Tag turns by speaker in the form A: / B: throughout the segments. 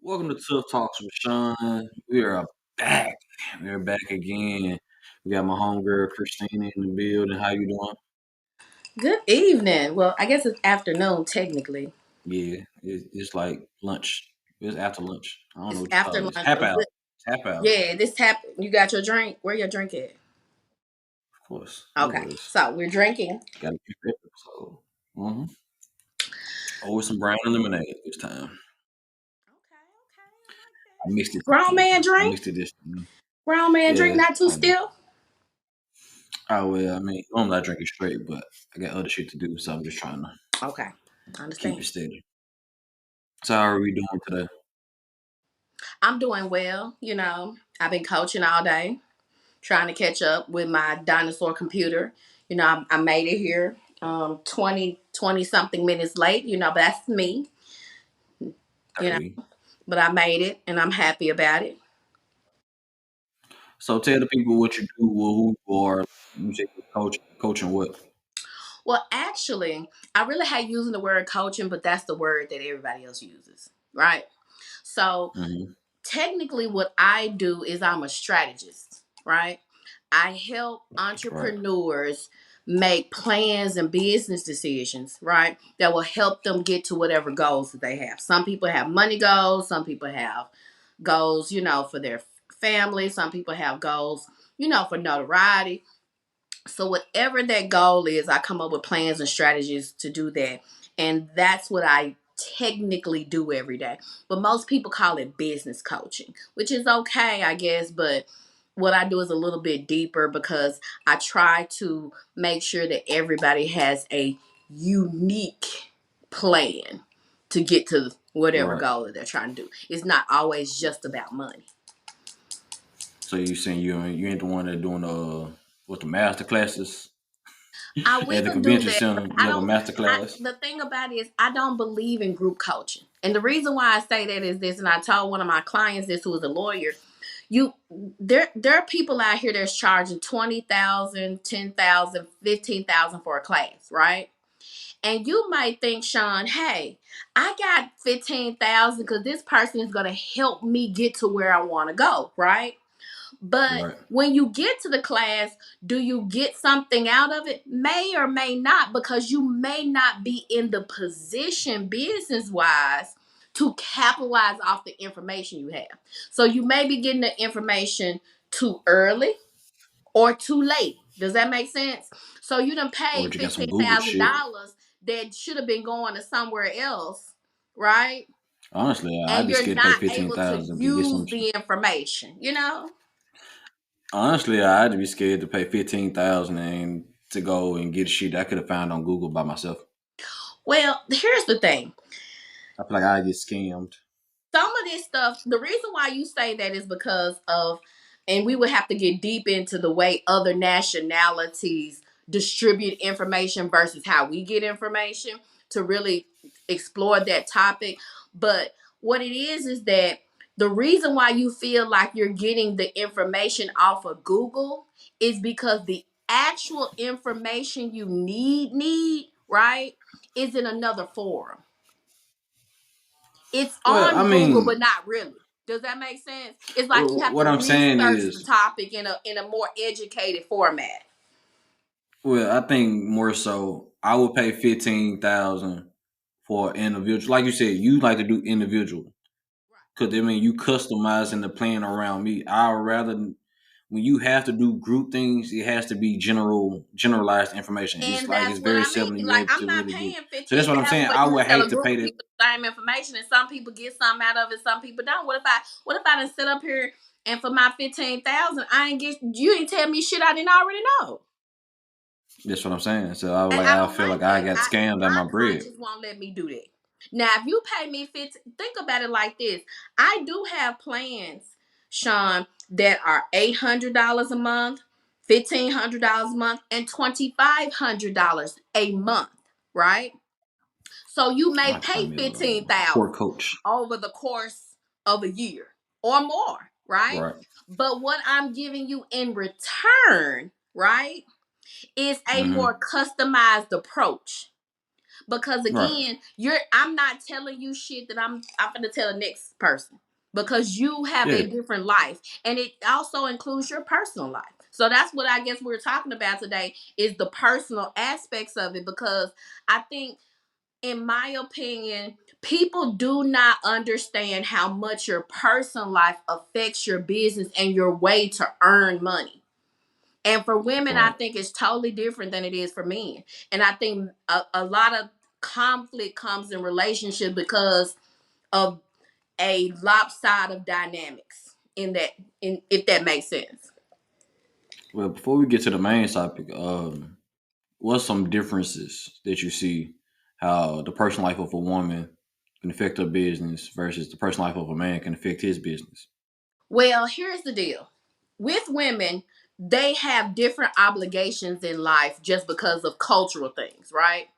A: Welcome to Tuff Talks with Shawn. We are back. We're back again. We got my homegirl Christina in the building. How you doing?
B: Good evening. Well, I guess it's afternoon technically.
A: Yeah, it's like lunch. It's after lunch. I don't know
B: It's
A: what you
B: after
A: call it. It's
B: lunch.
A: happy
B: A
A: hour.
B: good,
A: It's happy hour.
B: yeah, this happened. You got your drink? Where your drink at?
A: Of course,
B: Okay,
A: always.
B: so we're drinking.
A: Got to keep it. So, always some brown lemonade this time.
B: Okay,
A: I mixed it
B: okay, I like that. Grown man
A: I
B: drink.
A: mixed it this time.
B: Grown man drink,
A: Yeah,
B: not too
A: I know.
B: still.
A: Oh well, I mean, I'm not drinking straight, but I got other shit to do, so I'm just trying to
B: Okay, I
A: keep it
B: understand.
A: steady. So how are we doing today?
B: I'm doing well. I've been coaching all day, trying to catch up with my dinosaur computer. I made it here 20 something minutes late. But that's me.
A: I
B: You
A: hear
B: know,
A: you.
B: but I made it, and I'm happy about it.
A: So tell the people what you do, who you are. You say you're coaching what?
B: Well, actually, I really hate using the word coaching, but that's the word that everybody else uses, right? So,
A: Hmm.
B: technically, what I do is I'm a strategist, right? I help
A: Right,
B: entrepreneurs make plans and business decisions, right? That will help them get to whatever goals that they have. Some people have money goals, some people have goals, for their family, some people have goals, for notoriety. So whatever that goal is, I come up with plans and strategies to do that. And that's what I technically do every day. But most people call it business coaching, which is okay, I guess, but what I do is a little bit deeper because I try to make sure that everybody has a unique plan to get to whatever
A: right.
B: goal that they're trying to do. It's not always just about money.
A: So you saying you ain't the one that doing what the master classes
B: I
A: at the
B: will do
A: convention
B: that, but
A: center?
B: I
A: You have a
B: don't.
A: master class.
B: The thing about it is, I don't believe in group coaching, and the reason why I say that is this. And I told one of my clients this, who is a lawyer. There are people out here that's charging 20,000, 10,000, 15,000 for a class, right? And you might think, Shawn, hey, I got 15,000 because this person is going to help me get to where I want to go, right? But
A: Right.
B: when you get to the class, do you get something out of it? May or may not, because you may not be in the position business wise to capitalize off the information you have. So you may be getting the information too early or too late. Does that make sense? So you done
A: Or
B: paid
A: you got some Google shit.
B: $15,000 that should have been going to somewhere else, right?
A: Honestly, I'd
B: And
A: be
B: you're
A: scared to pay
B: not able to
A: 15,000 to get some.
B: use the information.
A: Honestly, I'd be scared to pay 15,000 and to go and get shit I could have found on Google by myself.
B: Well, here's the thing.
A: I feel like I'd get scammed.
B: Some of this stuff, the reason why you say that is because of, and we would have to get deep into the way other nationalities distribute information versus how we get information to really explore that topic. But what it is that the reason why you feel like you're getting the information off of Google is because the actual information you need, right, is in another forum. It's
A: Well, I
B: on Google,
A: mean,
B: but not really. Does that make sense? It's like you have
A: what
B: to
A: I'm saying
B: research the
A: is,
B: topic in a more educated format.
A: well, I think more so, I would pay 15,000 for an individual. Like you said, you like to do individual because I mean you customizing the plan around me. I would rather when you have to do group things, it has to be generalized information. It's
B: And
A: like
B: that's
A: it's
B: what
A: very
B: I mean.
A: seldom you
B: Like,
A: able
B: I'm
A: to
B: not
A: really get.
B: paying
A: So that's what I'm
B: 15,000
A: saying.
B: for
A: I
B: you
A: would
B: to tell a
A: hate to
B: group
A: pay
B: of
A: the.
B: people the same information, and some people get something out of it, some people don't. What if I done sit up here and for my 15,000, you didn't tell me shit I didn't already know.
A: That's what I'm saying. So I was
B: And
A: like,
B: I
A: I
B: don't
A: feel
B: like
A: like I
B: that.
A: got scammed out
B: My
A: my bread.
B: conscience won't let me do that. Now, if you pay me 50, think about it like this. I do have plans, Shawn, that are $800 a month, $1,500 a month, and $2,500 a month, right? So you
A: I
B: may
A: have to
B: pay
A: find me a core
B: 15,000
A: coach.
B: over the course of a year or more, right?
A: Right.
B: But what I'm giving you in return, right, is a
A: Mm-hmm.
B: more customized approach. Because
A: Right.
B: again, I'm not telling you shit that I'm gonna tell the next person, because you have
A: Yeah.
B: a different life, and it also includes your personal life. So that's what I guess we're talking about today, is the personal aspects of it, because I think, in my opinion, people do not understand how much your personal life affects your business and your way to earn money. And for women, I
A: Right.
B: think it's totally different than it is for men. And I think a lot of conflict comes in relationships because of a lopsided of dynamics in that, in if that makes sense.
A: Well, before we get to the main topic, what's some differences that you see how the personal life of a woman can affect her business versus the personal life of a man can affect his business?
B: Well, here's the deal. With women, they have different obligations in life just because of cultural things, right?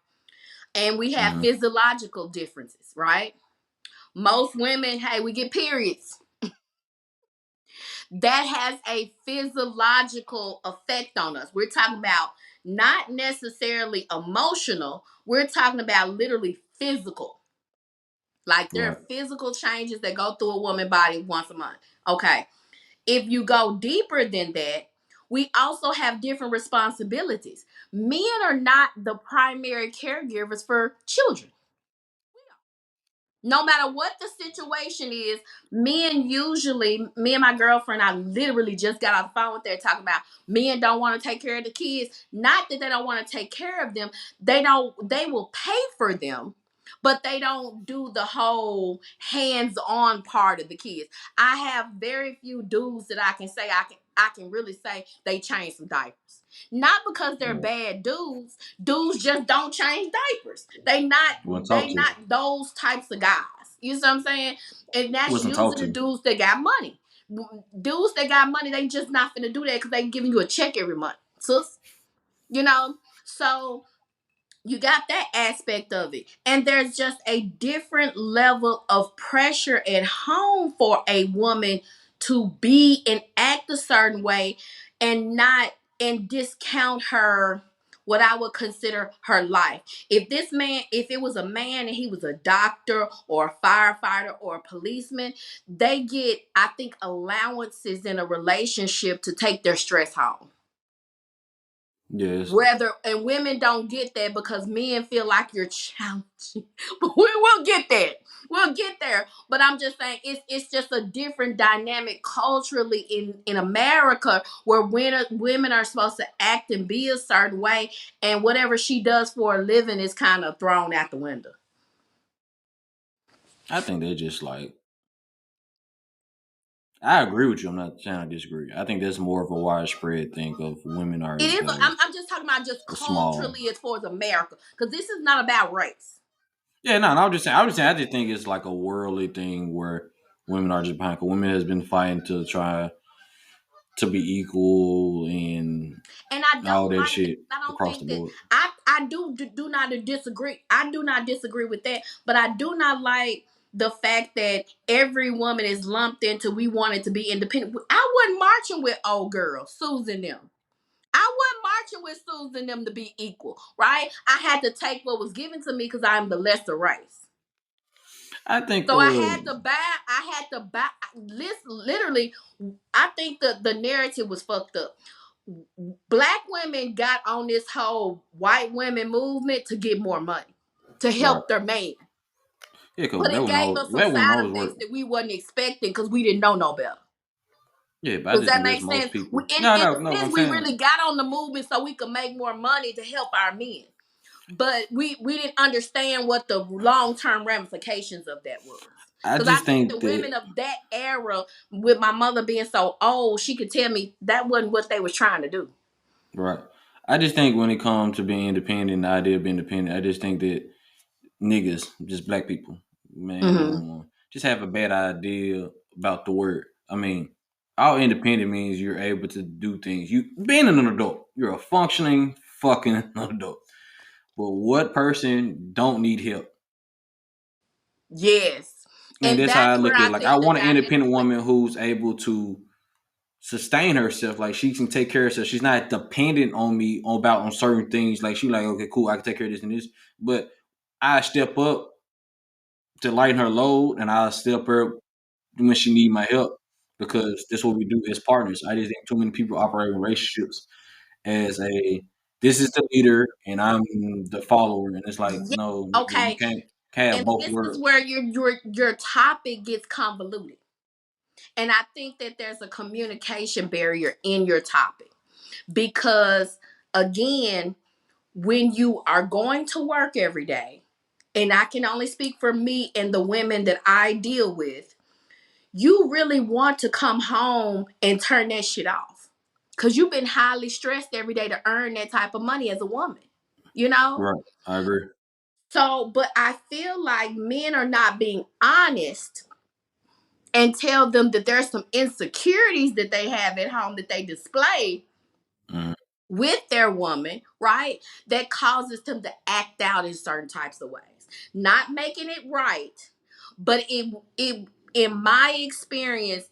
B: And we have
A: Hmm.
B: physiological differences, right? Most women, hey, we get periods. That has a physiological effect on us. We're talking about not necessarily emotional, we're talking about literally physical. Like, there
A: Right.
B: are physical changes that go through a woman's body once a month. Okay. If you go deeper than that, we also have different responsibilities. Men are not the primary caregivers for children. No matter what the situation is, men usually, me and my girlfriend, I literally just got off the phone with her talking about men don't want to take care of the kids. Not that they don't want to take care of them. They will pay for them, but they don't do the whole hands-on part of the kids. I have very few dudes that I can really say they change some diapers. Not because they're
A: Right.
B: bad dudes. Dudes just don't change diapers.
A: Wasn't talk
B: They
A: to.
B: not those types of guys. You see what I'm saying? And that's
A: Wasn't talk
B: usually the
A: to.
B: dudes that got money. Dudes that got money, they just not finna do that because they giving you a check every month. Sus. You know? So you got that aspect of it. And there's just a different level of pressure at home for a woman to be and act a certain way, and not and discount her, what I would consider her life. If it was a man and he was a doctor or a firefighter or a policeman, they get, I think, allowances in a relationship to take their stress home.
A: Yes.
B: Whether and women don't get that because men feel like you're challenging. But we will get there. We'll get there. But I'm just saying, it's just a different dynamic culturally in America, where women are supposed to act and be a certain way, and whatever she does for a living is kind of thrown out the window.
A: I think they're just like, I agree with you. I'm not trying to disagree. I think that's more of a widespread thing of women are
B: It is. I'm just talking about just
A: a small.
B: culturally as far as America, because this is not about race.
A: Yeah, no, I'm just saying. I'm just saying. I just think it's like a worldly thing where women are just behind. 'Cause women has been fighting to try to be equal and
B: And I
A: all
B: don't
A: that
B: like that.
A: shit
B: I don't
A: across the
B: think that
A: board.
B: I do not disagree. I do not disagree with that, but I do not like the fact that every woman is lumped into, we wanted to be independent. I wasn't marching with old girls, Susan them. I wasn't marching with Susan them to be equal, right? I had to take what was given to me because I'm the lesser race.
A: I think.
B: So I had to buy. I had to buy. Literally, I think the narrative was fucked up. Black women got on this whole white women movement to get more money, to
A: Right.
B: help their man.
A: Yeah, because
B: But it gave us some
A: that wasn't
B: side
A: always
B: effects
A: work.
B: that we wasn't expecting because we didn't know no better.
A: Yeah, but I
B: Does
A: just
B: that
A: think there's
B: make
A: most
B: sense? We,
A: people.
B: in,
A: No,
B: in
A: no, no.
B: a
A: What I'm
B: sense, we
A: saying.
B: really got on the movement so we could make more money to help our men. But we didn't understand what the long term ramifications of that was.
A: I
B: Because I
A: just
B: think the
A: think that
B: women of that era, with my mother being so old, she could tell me that wasn't what they was trying to do.
A: right. I just think when it comes to being independent, the idea of being independent, I just think that niggas, just black people, man or
B: Mm-hmm.
A: woman, just have a bad idea about the word. I mean, all independent means you're able to do things. You being an adult, you're a functioning fucking adult. But what person don't need help?
B: Yes.
A: And
B: And
A: that's how I
B: that's where
A: look at
B: I
A: it. Like I
B: think the
A: want an
B: dynamic
A: independent
B: comes
A: woman who's able to sustain herself. Like she can take care of herself. She's not dependent on me on certain things. Like she like, okay, cool, I can take care of this and this. But I step up to lighten her load, and I step up when she need my help because that's what we do as partners. I just think too many people operate in relationships as a this is the leader and I'm the follower, and it's like
B: Yeah,
A: no, nigga, you
B: okay.
A: can't have
B: And
A: both
B: this is
A: worlds.
B: where your topic gets convoluted. And I think that there's a communication barrier in your topic because again, when you are going to work every day, and I can only speak for me and the women that I deal with, you really want to come home and turn that shit off. Cause you've been highly stressed every day to earn that type of money as a woman, you know?
A: Right, I agree.
B: So, but I feel like men are not being honest and tell them that there's some insecurities that they have at home that they display
A: Mm,
B: with their woman, right? That causes them to act out in certain types of ways. Not making it right, but it in my experience,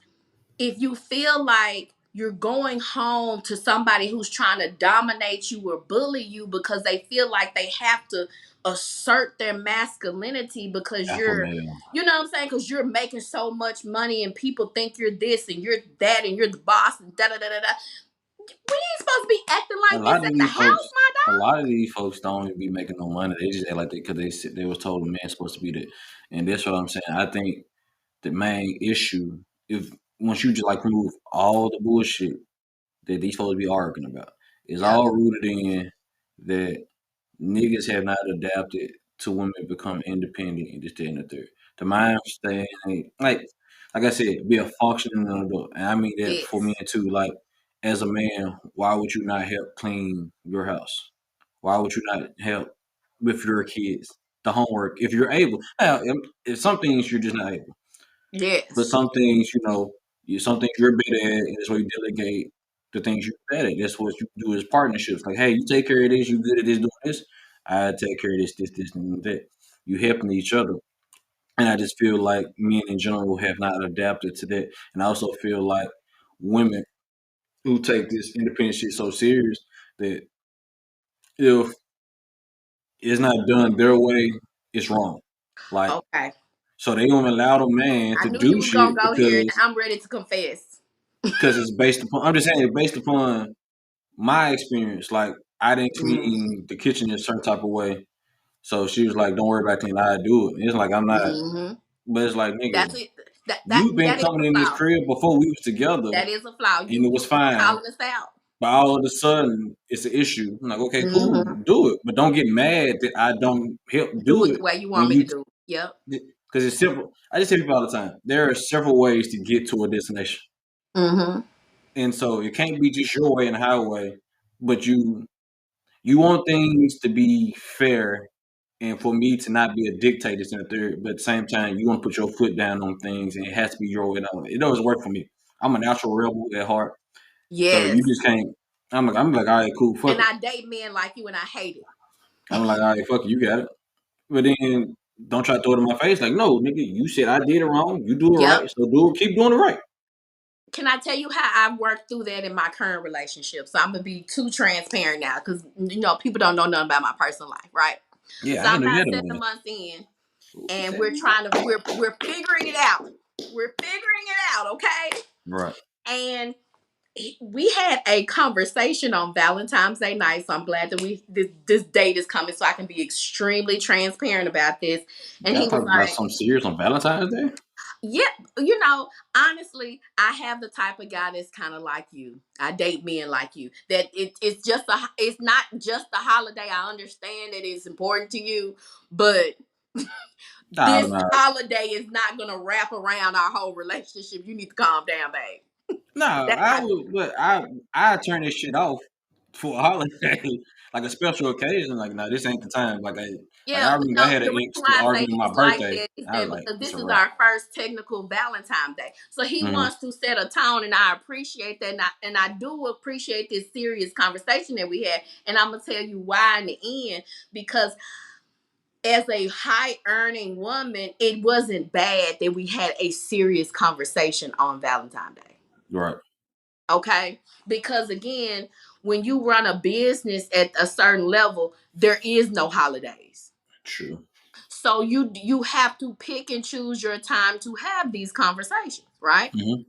B: if you feel like you're going home to somebody who's trying to dominate you or bully you because they feel like they have to assert their masculinity because
A: alpha
B: you're,
A: male.
B: you know what I'm saying, because you're making so much money and people think you're this and you're that and you're the boss and da da da da da. We ain't supposed to be acting
A: A
B: like this
A: lot of
B: at the
A: these folks,
B: house, my
A: a
B: dog.
A: lot of these folks don't even be making no money. They just act like because they was told a man's supposed to be that, and that's what I'm saying. I think the main issue, if once you just like remove all the bullshit that these folks be arguing about, is
B: Yep.
A: all rooted in that niggas have not adapted to women become independent and this, that, and the third. To my understanding, like I said, be a functioning adult. And I mean that for men
B: Yes.
A: too. Like as a man, why would you not help clean your house? Why would you not help with your kids? The homework, if you're able. Now, if some things you're just not able, but
B: Yes.
A: some things, some things you're better at, and that's why you delegate the things you're bad at. That's what you do as partnerships. Like, hey, you take care of this, you good at this, doing this. I take care of this, and that. You helping each other. And I just feel like men in general have not adapted to that. And I also feel like women who take this independent shit so serious that if it's not done their way, it's wrong. Like,
B: Okay.
A: so they gonna allow the man
B: I
A: to
B: knew you
A: do
B: was gonna
A: shit
B: go here, and I'm ready to confess.
A: because it's based upon. I'm just saying it's based upon my experience. Like I didn't
B: Mm-hmm.
A: clean the kitchen in a certain type of way, so she was like, "Don't worry about cleaning. I do it." And it's like I'm not,
B: Mm-hmm.
A: but it's like nigga,
B: That's it. That that
A: you've been
B: that is
A: coming
B: a
A: in this
B: flaw.
A: crib before we was together,
B: That is a flaw.
A: and
B: You
A: it was
B: you
A: fine.
B: calling us out.
A: But all of a sudden, it's an issue. I'm like, okay, cool,
B: Mm-hmm.
A: do it, but don't get mad that I don't help
B: Do
A: do
B: it the
A: it
B: way you
A: when
B: want me to
A: you
B: do it. Yep.
A: because it's simple. I just tell people all the time there are several ways to get to a destination,
B: Mm-hmm.
A: and so it can't be just your way and the highway. But you want things to be fair, and for me to not be a dictator in the third. But at the same time, you want to put your foot down on things, and it has to be your way. It doesn't work for me. I'm a natural rebel at heart, so you
B: Yes.
A: just can't. I'm like, all right, cool, fuck
B: And
A: it.
B: I date men like you, and I hate it.
A: I'm like, all right, fuck it, you got it. But then don't try to throw it in my face. Like, no, nigga, you said I did it wrong. You do it
B: Yep.
A: right, so keep doing it right.
B: Can I tell you how I've worked through that in my current relationship? So I'm gonna be too transparent now, because people don't know nothing about my personal life, right?
A: Yeah,
B: So
A: I didn't
B: I'm
A: know you
B: about
A: had a
B: 7
A: man.
B: months in, and
A: Seven
B: we're
A: months.
B: trying to we're figuring it out. We're figuring it out, okay?
A: Right.
B: And we had a conversation on Valentine's Day night, so I'm glad that this date is coming, so I can be extremely transparent about this. And
A: Y'all
B: he was
A: talk about
B: like,
A: something serious on Valentine's Day?
B: "Yeah, honestly, I have the type of guy that's kind of like you. I date men like you. That it's not just a holiday. I understand that it's important to you, but
A: Nah,
B: this
A: nah,
B: holiday is not gonna wrap around our whole relationship. You need to calm down, babe."
A: nah.
B: That
A: I would, but I turn this shit off for a holiday, like a special occasion. Like, nah, this ain't the time. Like
B: Yeah,
A: I remember I had
B: the
A: an
B: reason
A: ex to
B: why I say
A: argue on my
B: it's like
A: birthday.
B: that is
A: I was
B: that
A: like,
B: because
A: it's
B: this
A: a
B: is
A: wrap.
B: our first technical Valentine's Day. So he
A: Hmm.
B: wants to set a tone, and I appreciate that. And I do appreciate this serious conversation that we had. And I'm going to tell you why in the end. Because as a high earning woman, it wasn't bad that we had a serious conversation on Valentine's Day.
A: Right.
B: Okay? Because again, when you run a business at a certain level, there is no holidays.
A: True.
B: So you have to pick and choose your time to have these conversations, right?
A: Mm-hmm.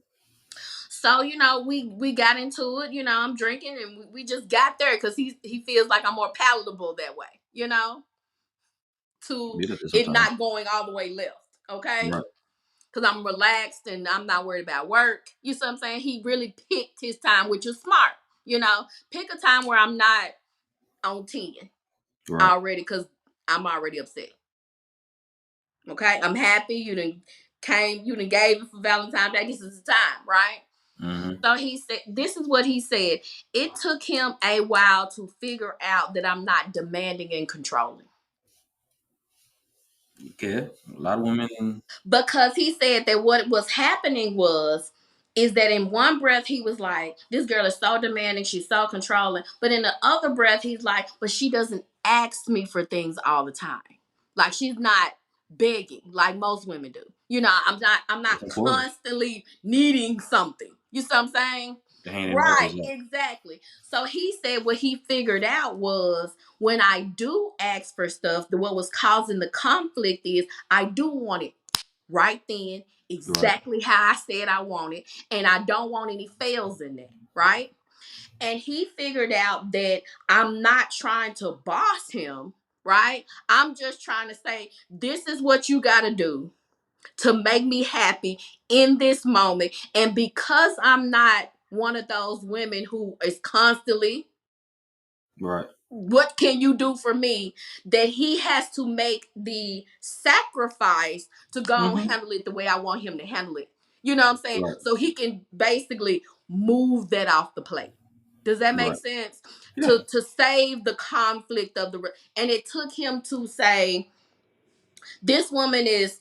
B: So we got into it. I'm drinking, and we just got there because he feels like I'm more palatable that way. To
A: Be like that
B: it
A: sometimes.
B: not going all the way left. Okay.
A: Right.
B: Because I'm relaxed and I'm not worried about work. You see what I'm saying? He really picked his time, which is smart. Pick a time where I'm not on 10
A: Right.
B: already because I'm already upset. Okay. I'm happy. You done gave it for Valentine's Day. This is the time, right?
A: Mm-hmm.
B: So he said, this is what he said. It took him a while to figure out that I'm not demanding and controlling.
A: Okay. A lot of women.
B: Because he said that what was happening is that in one breath he was like, this girl is so demanding, she's so controlling, but in the other breath he's like, but she doesn't ask me for things all the time, like she's not begging like most women do. I'm not
A: It's important.
B: constantly needing something. You see what I'm saying?
A: The hand in
B: Right,
A: marriage.
B: exactly. So he said what he figured out was when I do ask for stuff, what was causing the conflict is I do want it right then,
A: Right.
B: exactly how I said I want it, and I don't want any fails in that, right? And he figured out that I'm not trying to boss him, right? I'm just trying to say, this is what you got to do to make me happy in this moment. And because I'm not one of those women who is constantly,
A: Right.
B: what can you do for me, that he has to make the sacrifice to go and
A: Mm-hmm.
B: handle it the way I want him to handle it. You know what I'm saying?
A: Right.
B: So he can basically move that off the plate. Does that make
A: Right.
B: sense?
A: Yeah.
B: To save the conflict and it took him to say, this woman is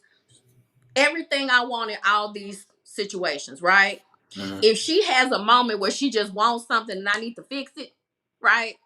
B: everything I want in all these situations, right?
A: Mm-hmm.
B: If she has a moment where she just wants something and I need to fix it, right?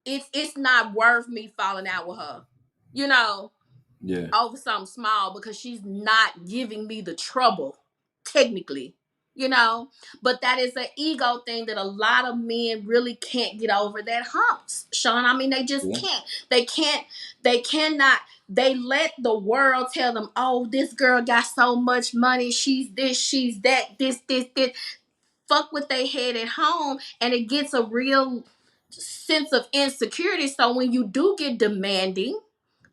B: It's not worth me falling out with her, you know,
A: Yeah.
B: over something small because she's not giving me the trouble, technically, you know. But that is an ego thing that a lot of men really can't get over that humps, Shawn. I mean, they just
A: Yeah.
B: can't. They cannot. They let the world tell them, oh, this girl got so much money. She's this, she's that, this. Fuck with their head at home, and it gets a real sense of insecurity. So when you do get demanding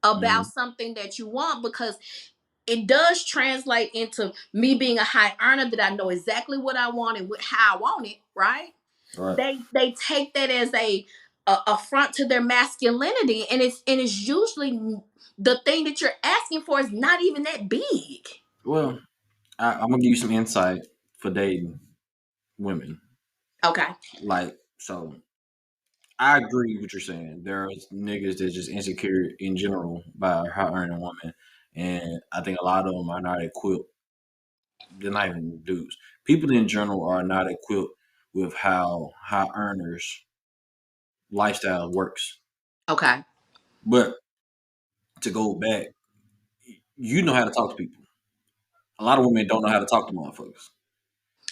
B: about
A: Mm-hmm.
B: something that you want, because it does translate into me being a high earner, that I know exactly what I want and how I want it, right?
A: Right.
B: They take that as a affront to their masculinity, and it's usually the thing that you're asking for is not even that big.
A: Well, I'm gonna give you some insight for dating women.
B: Okay.
A: Like, so I agree with what you're saying. There's niggas that's just insecure in general by a high earning woman, and I think a lot of them are not equipped. They're not even dudes. People in general are not equipped with how high earners lifestyle works.
B: Okay.
A: But to go back, you know how to talk to people. A lot of women don't know how to talk to motherfuckers.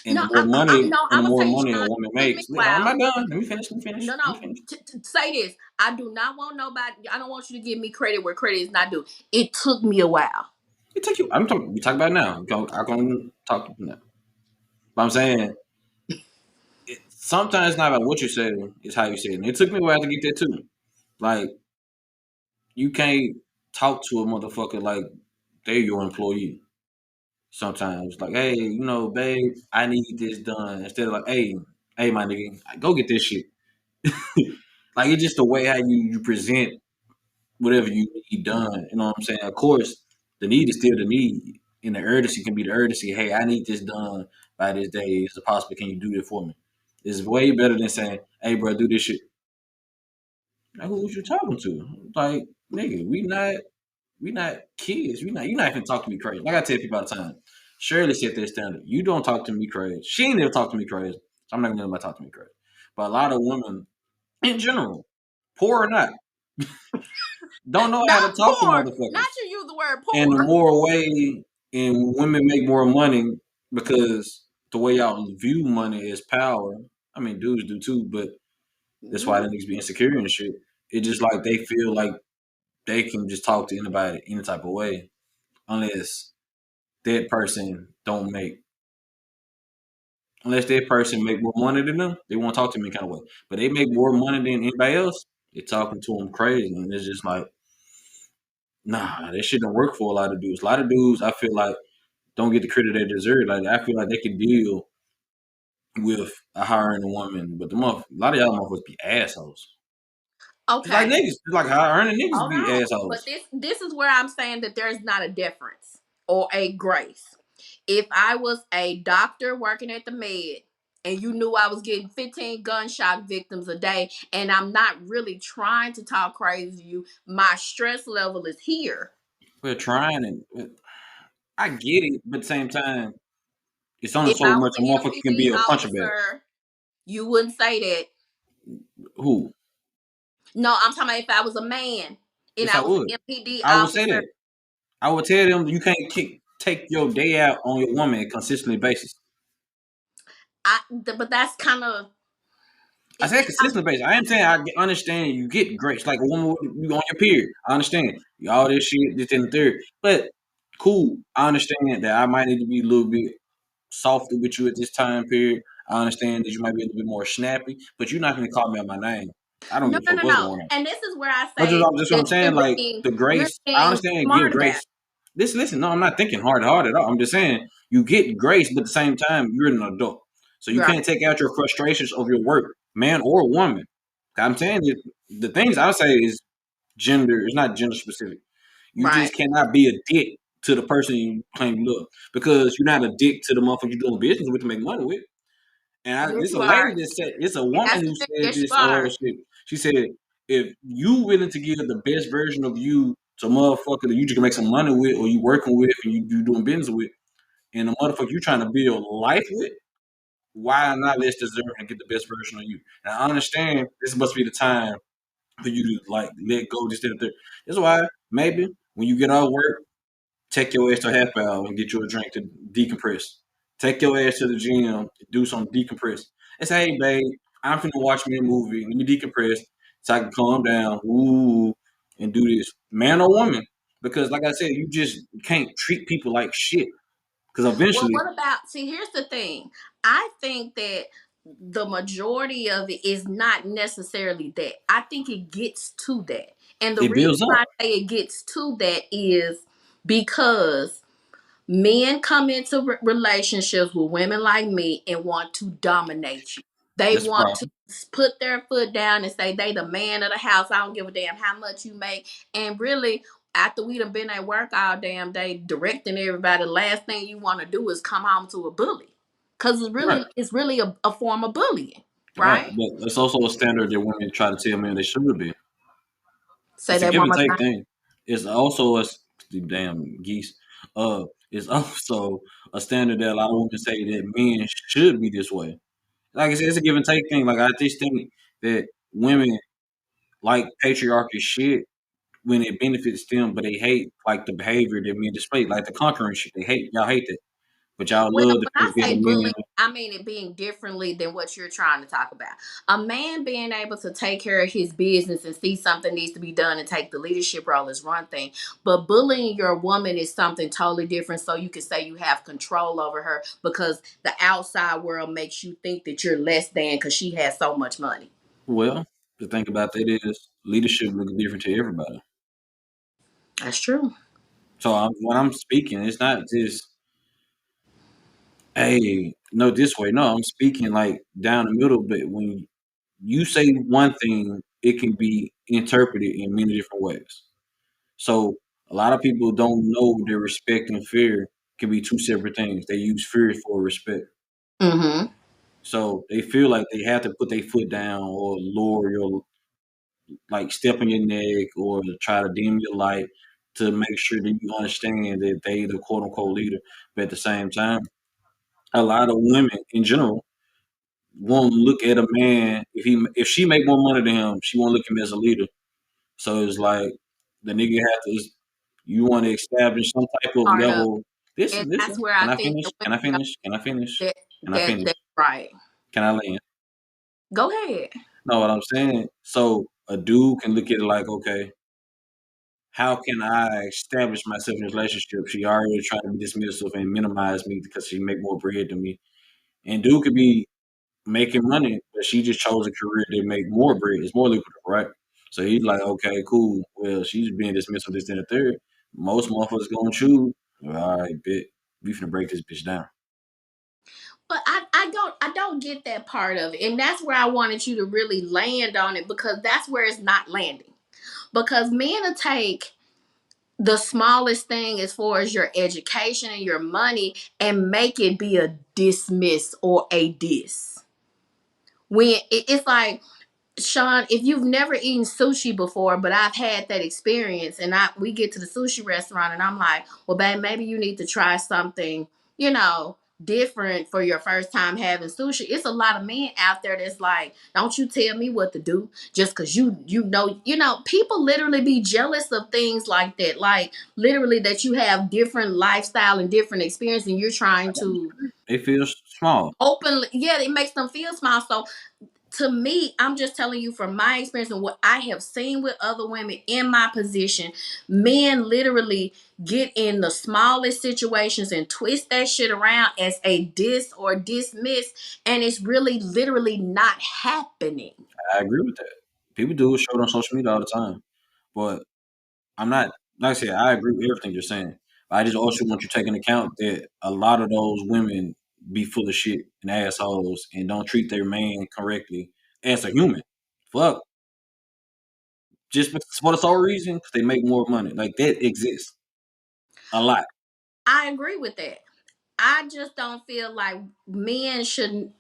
A: And
B: No,
A: the more money,
B: no,
A: and
B: I'm
A: the
B: gonna
A: more
B: tell you,
A: money a
B: Shawn.
A: woman
B: It took me
A: makes,
B: a
A: I'm
B: while.
A: not done. Let me finish. Let me finish.
B: No,
A: Let me
B: no.
A: finish.
B: Say this. I do not want nobody. I don't want you to give me credit where credit is not due. It took me a while.
A: It took you. I'm talking. We talk about it now. I'm gonna talk now. But I'm saying sometimes it's not about what you say; it's how you say it. And it took me a while to get that too. Like you can't talk to a motherfucker like they're your employee. Sometimes, like, hey, babe, I need this done. Instead of like, hey, my nigga, go get this shit. Like it's just the way how you present whatever you need done. You know what I'm saying? Of course, the need is still the need, and the urgency can be the urgency. Hey, I need this done by this day. Is it possible? Can you do it for me? It's way better than saying, "Hey, bro, do this shit." Like, who you talking to? Like, nigga, we not kids. You not even talk to me crazy. Like I tell people all the time. Shirley set their standard. You don't talk to me crazy. She ain't never talked to me crazy. So I'm not gonna let nobody talk to me crazy. But a lot of women in general, poor or not, don't know how to
B: Not
A: talk to
B: poor. Not
A: motherfuckers.
B: you use the word
A: And the
B: poor.
A: more way and women make more money because the way y'all view money is power. I mean, dudes do too, but that's why
B: Mhm.
A: they need to be insecure and shit. It's just like they feel like they can just talk to anybody any type of way unless that person don't make unless that person make more money than them, they won't talk to me kind of way. But they make more money than anybody else, they talking to them crazy, and it's just like, nah, that shit don't work for a lot of dudes. A lot of dudes, I feel like, don't get the credit they deserve. Like I feel like they can deal with a hiring a woman, but a lot of y'all motherfuckers be assholes. Just like
B: Okay,
A: niggas, just like hiring niggas
B: hold
A: be
B: on. But
A: assholes.
B: this is where I'm saying that there's not a difference or a grace. If I was a doctor working at the med and you knew I was getting 15 gunshot victims a day and I'm not really trying to talk crazy to you, my stress level is here.
A: We're trying and I get it, but at the same time, it's only
B: If
A: so
B: I was
A: much a
B: an
A: motherfucker can
B: MPD
A: be a puncher bag.
B: officer, you wouldn't say that.
A: Who?
B: No, I'm talking about if I was a man and
A: Yes,
B: I
A: I
B: was an
A: would.
B: MPD
A: I would say
B: officer.
A: that. I would tell them you can't take your day out on your woman on a consistent basis.
B: But that's kind of
A: I
B: it,
A: said
B: it,
A: consistent basis. I ain't saying understand you get grace like a woman you on your period. I understand all this shit, this and the third. But cool, I understand that I might need to be a little bit softer with you at this time period. I understand that you might be a little bit more snappy, but you're not going to call me out my name. I don't
B: no,
A: give a
B: no,
A: fuck
B: no,
A: what's
B: no.
A: going on.
B: And this is where I
A: That's
B: say
A: just what
B: that
A: I'm saying. Like the
B: you're
A: grace, I
B: being
A: understand give
B: smart about
A: grace. Listen. No, I'm not thinking hard at all. I'm just saying you get grace, but at the same time, you're an adult, so
B: it.
A: you
B: Right,
A: can't take out your frustrations of your work, man or woman. I'm saying that the things I say is gender. It's not gender specific. You
B: right.
A: just cannot be a dick to the person you claim you love because you're not a dick to the motherfucker you're doing business with to make money with. And
B: Yes,
A: this a
B: you
A: lady
B: are.
A: that said it's a
B: And
A: woman
B: that's
A: who
B: the thing.
A: said
B: Yes,
A: this.
B: you are.
A: Shit. She said if you willing to give the best version of you to a motherfucker that you just can make some money with, or you working with, and you doing business with, and the motherfucker you trying to build life with, why not let's deserve and get the best version of you? And I understand this must be the time for you to like let go this and that. That's why maybe when you get out of work, take your ass to a half hour and get you a drink to decompress. Take your ass to the gym, do some decompress. And say, hey, babe, I'm finna watch me a movie. Let me decompress so I can calm down. Ooh, and do this, man or woman. Because, like I said, you just can't treat people like shit. Because
B: Well,
A: eventually,
B: what about? See, here's the thing. I think that the majority of it is not necessarily that. I think it gets to that, and the
A: it
B: reason
A: builds
B: why
A: up.
B: I say it gets to that is because men come into relationships with women like me and want to dominate you. They
A: That's the
B: want to
A: problem.
B: put their foot down and say they the man of the house. I don't give a damn how much you make. And really, after we done been at work all damn day directing everybody, the last thing you want to do is come home to a bully. Cause
A: Right.
B: it's really a form of bullying,
A: Right.
B: right?
A: But it's also a standard that women try to tell men they should be.
B: Say
A: It's a
B: that
A: give
B: one
A: and
B: more
A: take
B: time.
A: thing. It's also a damn geese. It's also a standard that a lot of women say that men should be this way. Like I said, it's a give and take thing. Like I just think that women like patriarchy shit when it benefits them, but they hate like the behavior that men display, like the conquering shit. They hate y'all hate that, but y'all
B: Well,
A: love the
B: when I
A: fact that a
B: say
A: man.
B: bullying, I mean it being differently than what you're trying to talk about. A man being able to take care of his business and see something needs to be done and take the leadership role is one thing. But bullying your woman is something totally different. So you can say you have control over her because the outside world makes you think that you're less than because she has so much money.
A: Well, the thing about that is leadership looks different to everybody.
B: That's true.
A: So when I'm speaking, it's not just hey, no, this way. No, I'm speaking like down the middle. But when you say one thing, it can be interpreted in many different ways. So a lot of people don't know that respect and fear can be two separate things. They use fear for respect.
B: Mm-hmm.
A: So they feel like they have to put their foot down or lower your like step on your neck or try to dim your light to make sure that you understand that they the quote unquote leader. But at the same time, a lot of women in general won't look at a man if she make more money than him, she won't look at him as a leader. So it's like the nigga have to you want to establish some type of
B: Part of
A: level.
B: and
A: Listen,
B: that's
A: listen.
B: where I
A: Can I
B: think
A: finish?
B: the
A: Can I
B: women
A: finish? Can I finish?
B: that
A: Can I finish?
B: that's right.
A: Can I land?
B: Go ahead.
A: No, what I'm saying. So a dude can look at it like, okay, how can I establish myself in this relationship? She already trying to be dismissive and minimize me because she make more bread than me. And dude could be making money, but she just chose a career that make more bread. It's more lucrative, right? So he's like, okay, cool. Well, she's being dismissed of this and the third. Most motherfuckers gonna choose. Well, all right, bet we finna break this bitch down.
B: But I don't get that part of it. And that's where I wanted you to really land on it, because that's where it's not landing. Because men will take the smallest thing as far as your education and your money and make it be a dismiss or a diss. When it's like, Shawn, if you've never eaten sushi before, but I've had that experience, and we get to the sushi restaurant, and I'm like, well, babe, maybe you need to try something, you know, different for your first time having sushi. It's a lot of men out there that's like, don't you tell me what to do just because you know, people literally be jealous of things like that, like literally that you have different lifestyle and different experience, and you're trying to
A: They feel small.
B: openly, yeah, it makes them feel small. So to me, I'm just telling you from my experience and what I have seen with other women in my position, men literally get in the smallest situations and twist that shit around as a diss or dismiss, and it's really literally not happening.
A: I agree with that. People do show it on social media all the time, but I'm not. Like I said, I agree with everything you're saying. I just also want you to take into account that a lot of those women be full of shit and assholes and don't treat their man correctly as a human. Fuck, for the sole reason 'cause they make more money. Like that exists a lot.
B: I agree with that. I just don't feel like men should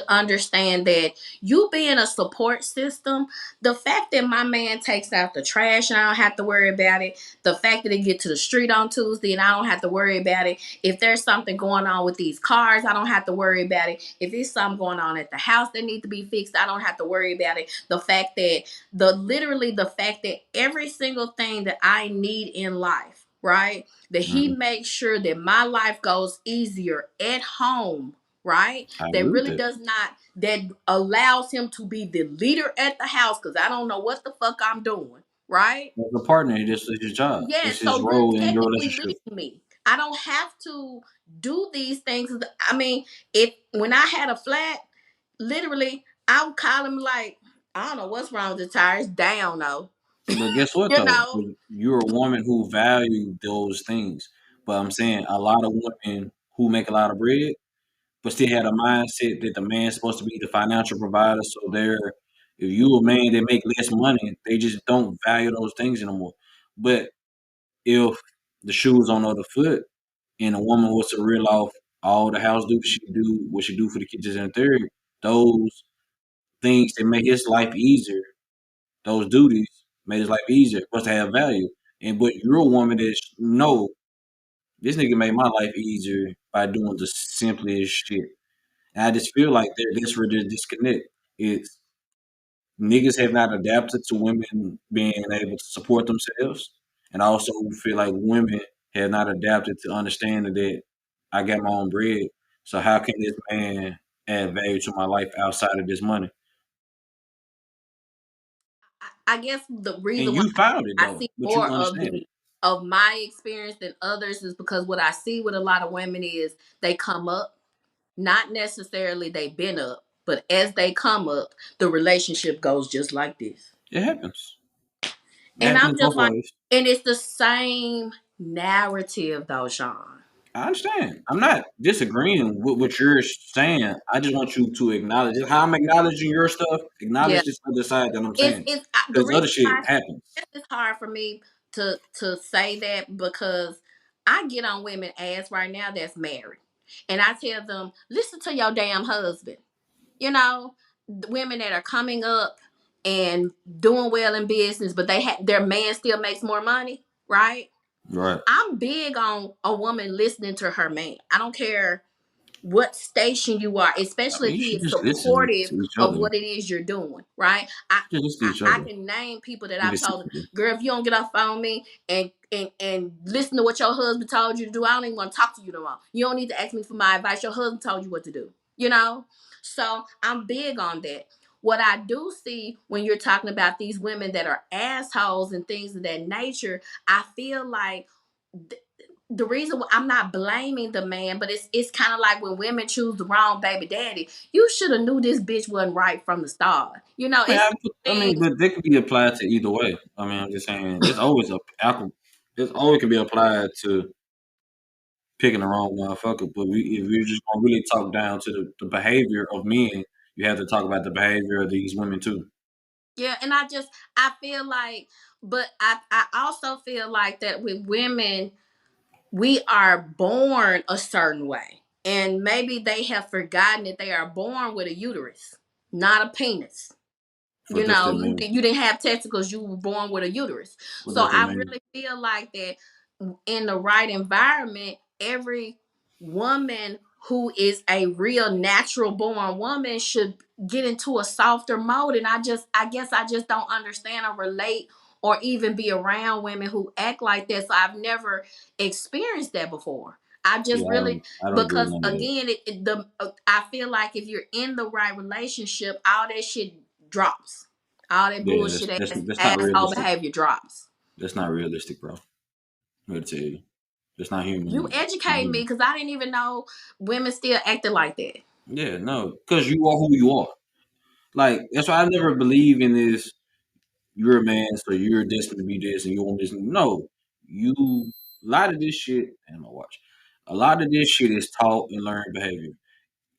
B: understand that you being a support system, the fact that my man takes out the trash and I don't have to worry about it, the fact that they get to the street on Tuesday and I don't have to worry about it, if there's something going on with these cars, I don't have to worry about it. If there's something going on at the house that needs to be fixed, I don't have to worry about it. The fact that the fact that every single thing that I need in life, right? That he
A: Mhm.
B: makes sure that my life goes easier at home, right?
A: I
B: That
A: agree with
B: really
A: that.
B: does not, that allows him to be the leader at the house because I don't know what the fuck I'm doing, right?
A: As a partner, this is his job.
B: Yeah,
A: It's his
B: so you're
A: role in your
B: technically
A: relationship.
B: leading me. I don't have to do these things. I mean, if when I had a flat, literally, I would call him like, I don't know what's wrong with the tires, down though.
A: But guess what
B: You
A: though?
B: know,
A: You're a woman who value those things. But I'm saying a lot of women who make a lot of bread, but still had a mindset that the man's supposed to be the financial provider. So they're if you a man that make less money, they just don't value those things anymore. But if the shoe was on the other foot and a woman was to reel off all the house duties she do, what she do for the kids and the third, those things that make his life easier, those duties made his life easier, supposed to have value. And but you're a woman that no, this nigga made my life easier by doing the simplest shit. And I just feel like that's where the disconnect. It's niggas have not adapted to women being able to support themselves. And I also feel like women have not adapted to understanding that I got my own bread. So how can this man add value to my life outside of this money?
B: I guess the
A: And
B: reason why
A: you found it
B: I
A: though,
B: see
A: but you
B: more of
A: understand it.
B: the of my experience than others is because what I see with a lot of women is they come up, not necessarily they've been up, but as they come up, the relationship goes just like this.
A: It happens. It
B: And
A: happens
B: I'm just
A: both
B: like,
A: ways.
B: and it's the same narrative though, Shawn.
A: I understand. I'm not disagreeing with what you're saying. I just want you to acknowledge it. How I'm acknowledging your stuff.
B: Yeah,
A: Acknowledge this other side that I'm
B: it's
A: saying,
B: it's the
A: because
B: reason
A: other shit
B: why
A: happens.
B: it's hard for me to say that because I get on women ass right now that's married, and I tell them listen to your damn husband. You know, the women that are coming up and doing well in business, but their man still makes more money, right?
A: Right.
B: I'm big on a woman listening to her man. I don't care what station you are,
A: I
B: especially
A: mean,
B: if
A: you
B: he
A: should
B: is
A: just listen
B: supportive
A: to each
B: of
A: other.
B: what it is you're doing, right? I
A: Just listen to
B: I,
A: each
B: I
A: other.
B: can name people that
A: Be
B: I've told,
A: reciprocal.
B: girl, if you don't get off on me and listen to what your husband told you to do, I don't even want to talk to you no more. You don't need to ask me for my advice. Your husband told you what to do, you know? So I'm big on that. what I do see when you're talking about these women that are assholes and things of that nature, I feel like the reason I'm not blaming the man, but it's kind of like when women choose the wrong baby daddy. You should have knew this bitch wasn't right from the start. You know,
A: I mean,
B: it's things.
A: but they could be applied to either way. I mean, I'm just saying, it's always a alcohol. It's always can be applied to picking the wrong motherfucker. But if we're just gonna really talk down to the behavior of men, you have to talk about the behavior of these women too.
B: Yeah, and I feel like, but I also feel like that with women, we are born a certain way. And maybe they have forgotten that they are born with a uterus, not a penis.
A: What
B: You
A: does
B: know,
A: that mean?
B: you didn't have testicles, you were born with a uterus.
A: What
B: So
A: does that
B: I
A: mean?
B: really feel like that in the right environment, every woman who is a real natural born woman should get into a softer mode. And I guess I just don't understand or relate or even be around women who act like that. So I've never experienced that before. I
A: Yeah,
B: just really,
A: I don't agree with
B: because
A: none of that.
B: again, I feel like if you're in the right relationship, all that shit drops. All that
A: Yeah,
B: bullshit
A: that's not
B: asshole
A: realistic.
B: behavior drops.
A: That's not realistic, bro. I'm gonna tell you, that's not
B: You
A: human. It's not
B: educate me
A: human.
B: because I didn't even know women still acted like that.
A: Yeah, no, because you are who you are. Like that's why I never believe in this. You're a man, so you're destined to be this, and you want this. No, you a lot of this shit. And my watch. A lot of this shit is taught and learned behavior.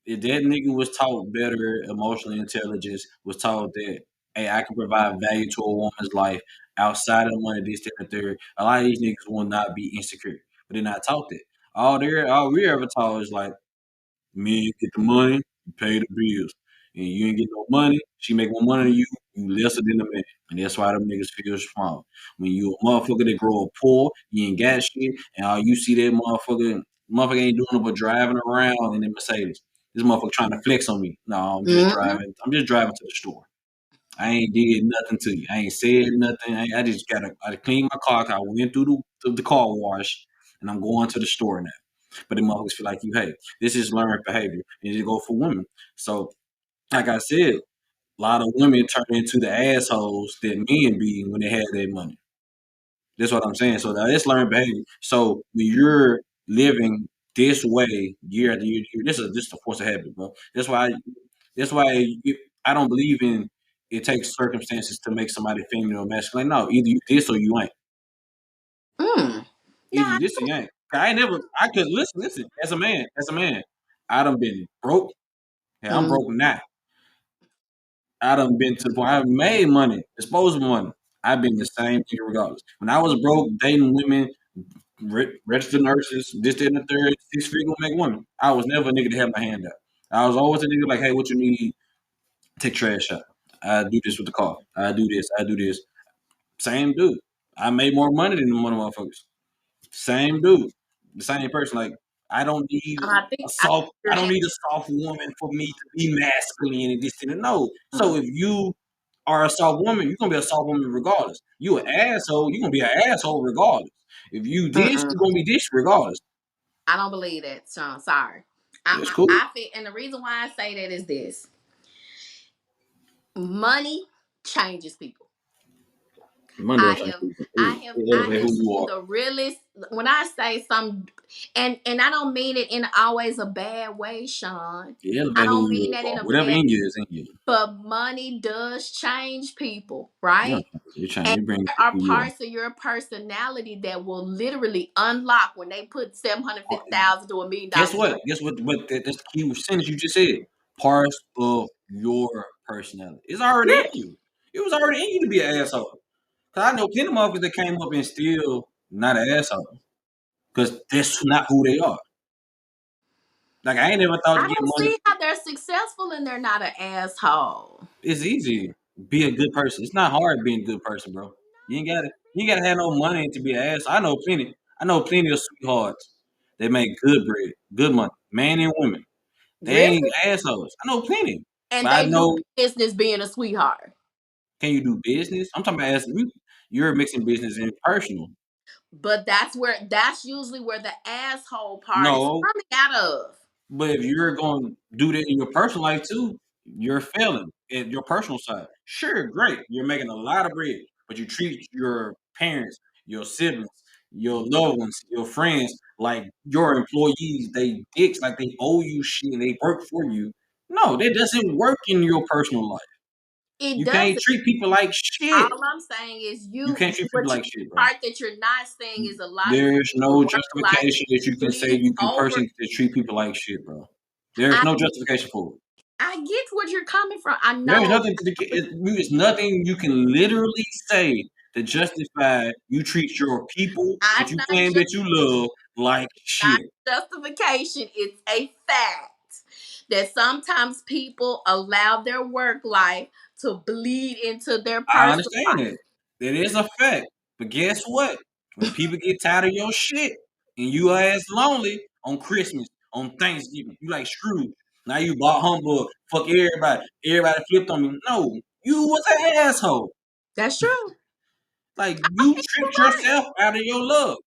A: If that nigga was taught better emotional intelligence, was taught that, hey, I can provide value to a woman's life outside of the money, this, that, and the third. A lot of these niggas will not be insecure, but they're not taught that. All we ever taught is like, men get the money, you pay the bills. And you ain't get no money, she make more money than you lesser than the man. And that's why them niggas feel small. When you a motherfucker that grow up poor, you ain't got shit, and all you see that motherfucker ain't doing it but driving around in the Mercedes. This motherfucker trying to flex on me. No,
B: Mm-hmm.
A: I'm just driving to the store. I ain't did nothing to you. I ain't said nothing. I just I cleaned my car. I went through the car wash, and I'm going to the store now. But the motherfuckers feel like you, hey, this is learned behavior, and it go for women. So, like I said, a lot of women turn into the assholes that men be when they have their money. That's what I'm saying. So now it's learned behavior. So when you're living this way year after year, this is a force of habit, bro. That's why I don't believe in it takes circumstances to make somebody feminine or masculine. No, either you this or you ain't.
B: Mm.
A: Either
B: Nah.
A: you this or you ain't. I ain't never. I could listen. As a man, I done been broke. Yeah, I'm
B: Mm.
A: broke now. I done been to the point. I've made money, disposable money. I've been the same thing regardless. When I was broke, dating women, registered nurses, this, that, and the third, 6 figure make women. I was never a nigga to have my hand out. I was always a nigga like, hey, what you need? Take trash out. I do this with the car. I do this. I do this. Same dude. I made more money than the motherfuckers. Same dude. The same person. Like I don't need
B: I think
A: I
B: you're
A: don't need a soft woman for me to be masculine and this and that. No. So
B: mm.
A: if you are a soft woman, you're gonna be a soft woman regardless. You an asshole, you're gonna be an asshole regardless. If you this,
B: Mm-mm.
A: you're gonna be this regardless.
B: I don't believe that, Sean. Sorry.
A: That's cool.
B: I feel, and the reason why I say that is this: money changes people.
A: Money
B: I
A: don't change
B: have
A: people. It
B: I
A: elevate
B: have
A: who you
B: seen
A: are.
B: the realest when I say some and I don't mean it in always a bad way, Sean.
A: It
B: I
A: elevate who
B: don't mean
A: you
B: that in
A: are.
B: a
A: Whatever
B: bad,
A: in you is in you.
B: but money does change people,
A: Yeah,
B: right?
A: it change.
B: And
A: It brings
B: there are
A: who you are.
B: parts of your personality that will literally unlock when they put
A: Oh,
B: 750,000 to $1 million
A: guess
B: in your
A: what? Guess what? But that's the key sentence you just said. Parts of your personality. It's already in
B: yeah.
A: you. It was already in you to be an asshole. Cause I know plenty of motherfuckers that came up and still not an asshole. Cause that's not who they are. Like I ain't never thought to
B: I
A: get
B: don't
A: money.
B: see how they're successful and they're not an asshole.
A: It's easy. Be a good person. It's not hard being a good person, bro. You ain't gotta have no money to be an ass. I know plenty. I know plenty of sweethearts that make good bread, good money, man and women. They ain't
B: Really?
A: assholes. I know plenty.
B: And
A: But I
B: they do
A: know,
B: business being a sweetheart.
A: can you do business? I'm talking about asking you. You're mixing business and personal.
B: But that's usually where the asshole part is
A: No,
B: coming out of.
A: but if you're going to do that in your personal life too, You're failing in your personal side. Sure, great. You're making a lot of bread, but you treat your parents, your siblings, your loved ones, your friends like your employees. They dicks, like they owe you shit and they work for you. No, that doesn't work in your personal life.
B: It
A: You can't
B: doesn't.
A: treat people like shit.
B: All I'm saying is
A: You
B: you.
A: can't treat people
B: What you
A: like shit, bro.
B: part that you're not saying is a lot of
A: There's
B: people
A: no
B: work life
A: justification that you can say
B: bleed
A: you can
B: over.
A: personally treat people like shit, bro. There's
B: I
A: no justification for it.
B: I get where you're coming from. I
A: There's
B: know.
A: nothing to it's nothing you can literally say to justify you treat your people that
B: I'm
A: you
B: not
A: claim
B: just
A: that you love like
B: not
A: shit.
B: justification. It's a fact that sometimes people allow their work life to bleed into their
A: I
B: personal
A: understand
B: life.
A: that. That is a fact. But guess what? When people get tired of your shit and you ass lonely on Christmas, on Thanksgiving, you like Scrooge. Now you bought humbug. Fuck everybody. Everybody flipped on me. No, you was an asshole.
B: That's true.
A: Like you
B: You're
A: tricked
B: right.
A: yourself out of your love.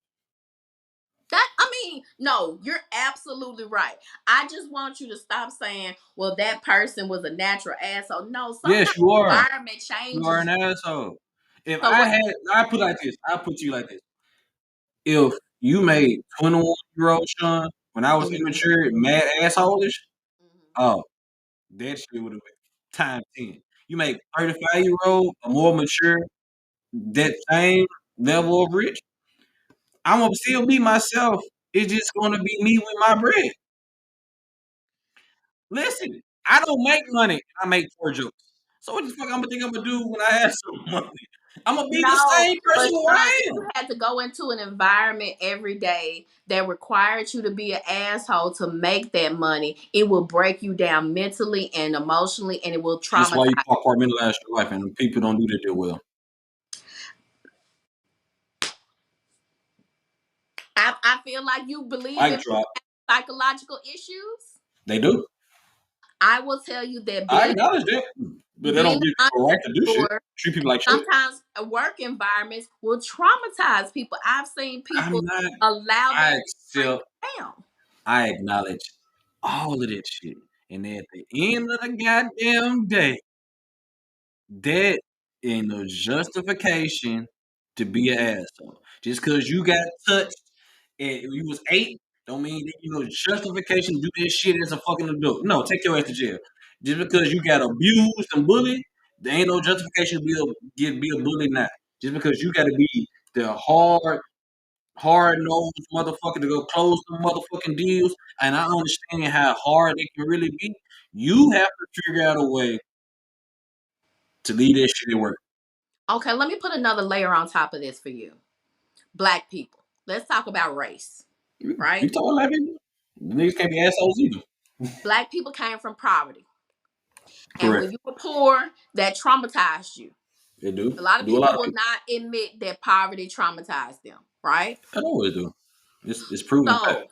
B: That I mean, no, you're absolutely right. I just want you to stop saying, "Well, that person was a natural asshole." No,
A: Yes,
B: sometimes
A: you are.
B: environment
A: You are
B: changes
A: an
B: you.
A: asshole. If
B: So
A: I
B: what?
A: had, I put like this. I put you like this. If you made 21-year-old Shawn when I was
B: Mhm,
A: immature, mad assholish,
B: mhm.
A: oh, that shit would have been times 10. You make 35-year-old a more mature, that same level of rich. I'm gonna still be myself. It's just gonna be me with my bread. Listen, I don't make money. I make poor jokes. So what the fuck I'm gonna think I'm gonna do when I have some money? I'm gonna be the
B: No,
A: same person
B: but
A: who
B: Sean, if
A: I
B: you
A: am.
B: had to go into an environment every day that required you to be an asshole to make that money, it will break you down mentally and emotionally, and it will
A: That's
B: traumatize.
A: why you compartmentalize your life, and people don't do that that well.
B: I feel like you believe
A: Mic
B: in
A: drop.
B: psychological issues.
A: They do.
B: I will tell you that
A: I acknowledge that, but they don't
B: being
A: give
B: an
A: people a right to do shit.
B: entrepreneur,
A: Treat people like shit.
B: sometimes work environments will traumatize people. I've seen
A: I'm
B: people
A: not.
B: allow
A: I
B: that break
A: accept.
B: down.
A: I acknowledge all of that shit, and at the end of the goddamn day, that ain't no justification to be an asshole. Just because you got touched and you was 8, don't mean that you know justification to do this shit as a fucking adult. No, take your ass to jail. Just because you got abused and bullied, there ain't no justification to be a bully now. Just because you got to be the hard nosed motherfucker to go close the motherfucking deals, and I understand how hard it can really be. You have to figure out a way to leave that shit at work.
B: Okay, let me put another layer on top of this for you. Black people. Let's talk about race,
A: You
B: right?
A: talking like people? Niggas can't be assholes either.
B: Black people came from poverty. And when
A: Correct.
B: you were poor, that traumatized you.
A: They do.
B: A lot
A: They
B: of
A: do a lot
B: people
A: of
B: will
A: people.
B: not admit that poverty traumatized them, right?
A: I know what they do. It's proven fact.
B: So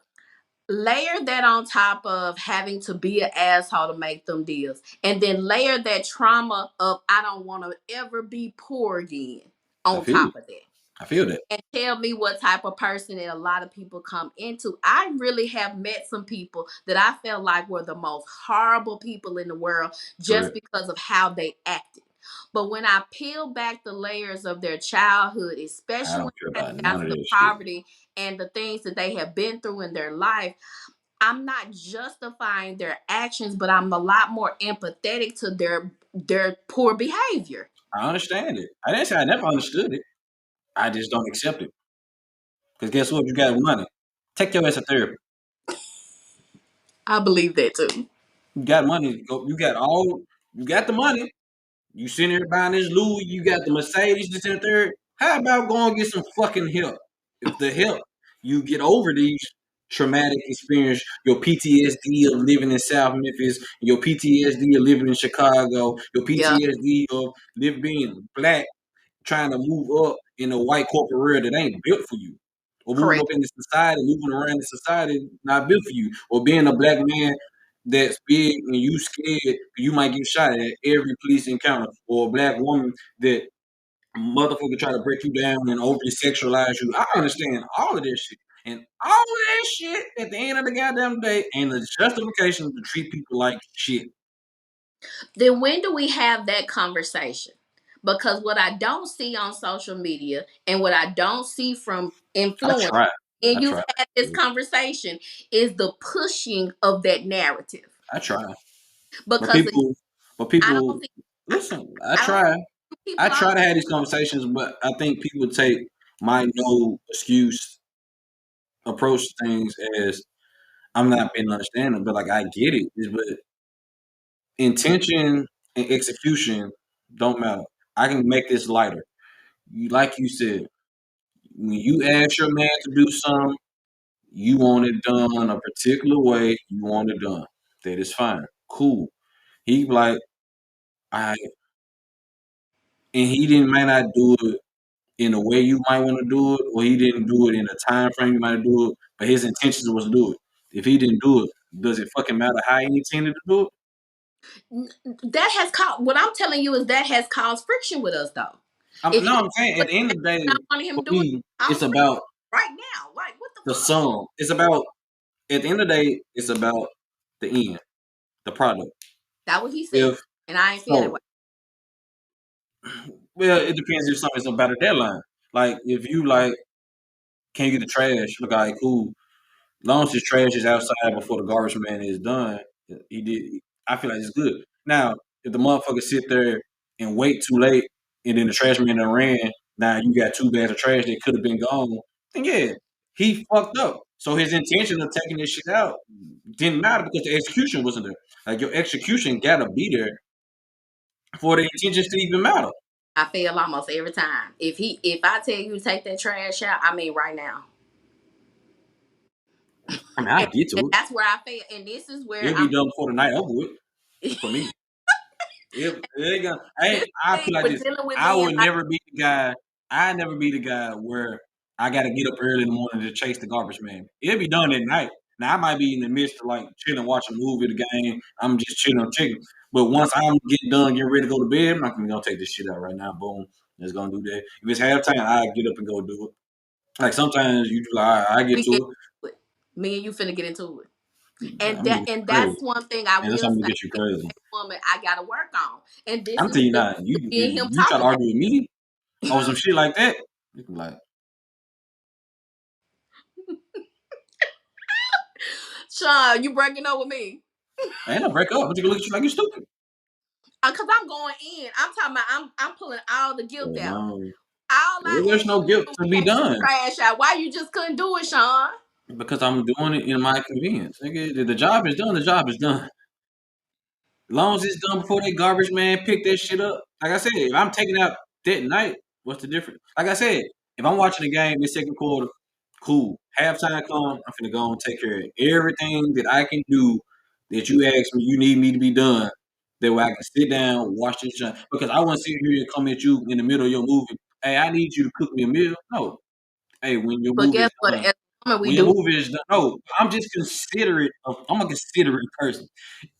B: layer that on top of having to be an asshole to make them deals. And then layer that trauma of I don't want to ever be poor again
A: I
B: on
A: feel you.
B: top of that.
A: I feel that.
B: And tell me what type of person that a lot of people come into. I really have met some people that I felt like were the most horrible people in the world just
A: Correct.
B: because of how they acted. But when I peel back the layers of their childhood,
A: I
B: especially when
A: don't care
B: it
A: about
B: comes
A: none
B: down
A: of
B: to
A: that shit.
B: poverty and the things that they have been through in their life, I'm not justifying their actions, but I'm a lot more empathetic to their poor behavior.
A: I understand it. I didn't say I never understood it. I just don't accept it. Because guess what? You got money. Take your ass to therapy.
B: I believe that too.
A: You got money. Go. You got the money. You sitting here buying this Louis, you got the Mercedes, this and the third. How about going get some fucking help? If the help you get over these traumatic experience, your PTSD of living in South Memphis, your PTSD of living in Chicago, your
B: Yeah,
A: PTSD of being black, trying to move up in a white corporate world that ain't built for you. Or moving up
B: correct.
A: in the society, moving around the society not built for you. Or being a black man that's big and you scared you might get shot at every police encounter. Or a black woman that motherfucker try to break you down and overly sexualize you. I understand all of this shit. And all of that shit at the end of the goddamn day ain't a justification to treat people like shit.
B: Then when do we have that conversation? Because what I don't see on social media and what I don't see from
A: I
B: influence,
A: try.
B: and
A: I
B: you've
A: try.
B: had this conversation, is the pushing of that narrative.
A: I try. But
B: Because again,
A: people, but
B: I don't
A: people,
B: see, I,
A: listen. I
B: I don't
A: try.
B: see
A: I
B: people
A: try
B: all.
A: to have these conversations, but I think people take my no excuse approach to things as I'm not being understanding. But like I get it, but intention and execution don't matter. I can make this lighter. Like you said, when you ask your man to do something, you want it done a particular way. You want it done. That is fine. Cool. He be like, I and he didn't might not do it in the way you might want to do it, or he didn't do it in the time frame you might do it, but his intentions was to do it. If he didn't do it, does it fucking matter how he intended to do it?
B: That has caused, what I'm telling you is that has caused friction with us though. If he
A: No, I'm saying
B: do
A: at
B: it
A: the end of the day,
B: I wanted him
A: for
B: to do it,
A: me,
B: I'm
A: it's
B: free
A: about
B: right now. Like what the
A: the
B: fuck?
A: sum. It's about at the end of the day, it's about the end, the product.
B: That what he said.
A: If
B: And I ain't feel that way.
A: so, well, it depends if something's about a deadline. Like if you like can't get the trash, look, all right, cool. Long as his trash is outside before the garbage man is done, he did. I feel like it's good. Now, if the motherfucker sit there and wait too late, and then the trash man done ran, now you got two bags of trash that could have been gone. Then yeah, he fucked up. So his intention of taking this shit out didn't matter because the execution wasn't there. Like your execution gotta be there for the intentions to even matter.
B: I fail almost every time. If I tell you to take that trash out, I mean right now.
A: I mean, I
B: And,
A: get to
B: and
A: it.
B: that's where I fail. And this is where
A: It'll be done before the night over with for me. It ain't gonna,
B: this
A: I
B: thing
A: feel like
B: with
A: this.
B: dealing with
A: I
B: men
A: would
B: like
A: never be the guy. I never be the guy where I got to get up early in the morning to chase the garbage man. It'll be done at night. Now I might be in the midst of like chilling, watching a movie, the game. I'm just chilling, I'm chilling. But once I'm getting done, getting ready to go to bed, I'm not gonna take this shit out right now. Boom, just gonna do that. If it's halftime, I get up and go do it. Like sometimes you do, like, I get
B: we
A: to
B: get
A: it.
B: into it. Me and you finna get into it.
A: I'm
B: And
A: gonna
B: that
A: get
B: and
A: you crazy,
B: that's one thing I
A: and that's
B: will
A: I'm gonna
B: say
A: get you crazy.
B: as a woman I gotta work on. And this
A: I'm
B: is
A: telling you
B: what
A: now,
B: me and him
A: you try
B: talk
A: to
B: about.
A: argue with me or some shit like that. You can be like,
B: Shawn, you breaking up with me.
A: ain't no break up, but you can look at you like you're stupid.
B: Cause I'm going in. I'm talking about I'm pulling all the guilt out.
A: No,
B: All I
A: there's
B: asked you
A: no
B: to
A: guilt
B: do
A: to
B: was
A: be
B: take the
A: done
B: trash out. Why you just couldn't do it, Shawn?
A: because I'm doing it in my convenience. Nigga, the job is done. The job is done. As long as it's done before that garbage man pick that shit up. Like I said, if I'm taking out that night, what's the difference? Like I said, if I'm watching the game in second quarter, cool. Halftime come, I'm finna go and take care of everything that I can do that you asked me you need me to be done. That way I can sit down, watch this shit. Because I want to sit here and come at you in the middle of your movie. Hey, I need you to cook me a meal. No. Hey, when your
B: But
A: movie
B: guess
A: is
B: what?
A: done.
B: As a woman, we
A: When your
B: do.
A: movie is done. No, I'm just considerate of I'm a considerate person.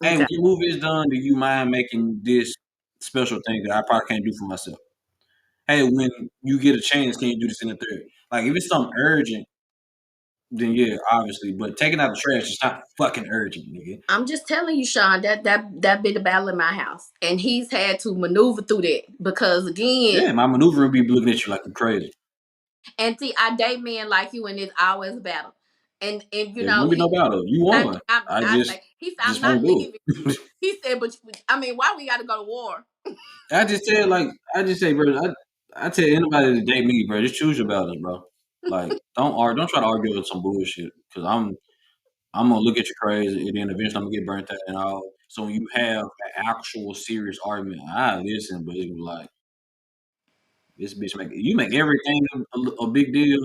A: Hey, when
B: Okay.
A: your movie is done, do you mind making this special thing that I probably can't do for myself? Hey, when you get a chance, can you do this in the third? Like if it's something urgent, then yeah, obviously. But taking out the trash is not fucking urgent, nigga.
B: I'm just telling you, Shawn, that been the battle in my house. And he's had to maneuver through that. Because again,
A: Yeah, my maneuvering be looking at you like you're crazy.
B: and see, I date men like you and it's always a battle. And you
A: There's
B: know,
A: gonna be no battle. You won. I
B: I say he said I'm
A: just
B: not
A: won't do
B: leaving.
A: it.
B: He said, but I mean, why we gotta go to war?
A: I just say, bro. I tell anybody to date me, bro. Just choose your battles, bro. Like, don't try to argue with some bullshit, because I'm gonna look at you crazy, and then eventually I'm gonna get burnt out and all. So when you have an actual serious argument, I listen, but it was like this bitch make everything a big deal.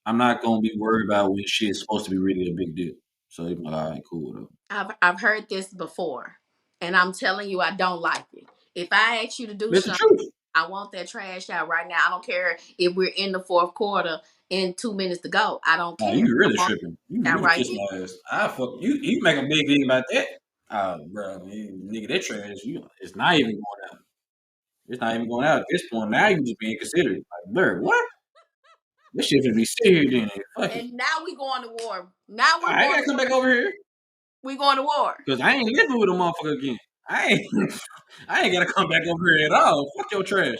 A: I'm not gonna be worried about when shit's supposed to be really a big deal. So it's like, all right, cool though.
B: I've heard this before, and I'm telling you, I don't like it. If I ask you to do
A: That's the
B: something,
A: truth.
B: I want that trash out right now. I don't care if we're in the fourth quarter and 2 minutes to go. I don't
A: Nah,
B: care.
A: you
B: I
A: really
B: want
A: tripping. You
B: that
A: really
B: right
A: kiss
B: there.
A: my ass. I fuck you. You make a big deal about that. Bro, nigga, that trash. It's not even going out. It's not even going out at this point. Now you just being considerate. Like, bro, what? This shit gonna be serious then. Fuck it.
B: And now we going to war. Now we're
A: I ain't
B: going
A: gotta
B: to
A: come
B: war.
A: back over here
B: We going to war.
A: because I ain't living with a motherfucker again. I ain't I ain't gotta come back over here at all. Fuck your trash.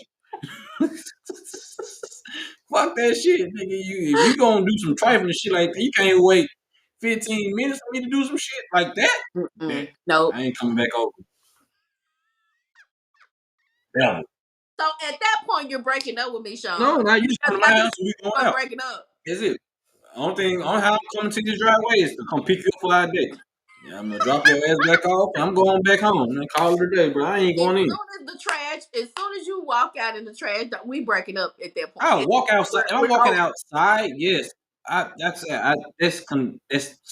A: Fuck that shit, nigga. If you gonna do some trifling shit like that, you can't wait 15 minutes for me to do some shit like that. Bet.
B: Nope.
A: I ain't coming back over. Yeah.
B: So at that point, you're breaking up with me,
A: No,
B: Shawn.
A: now you just come
B: Because
A: to my
B: now you
A: house and we going
B: are
A: out.
B: breaking up.
A: Is it? Only how I'm coming to this driveway is to come pick you up for our day. Yeah, I'm gonna drop your ass back off and I'm going back home and call it a day, bro. I ain't
B: As
A: going in.
B: soon as the trash, as soon as you walk out in the trash, we breaking up at that point.
A: I'll walk outside. If I'm
B: We're
A: walking
B: over.
A: outside, yes. That's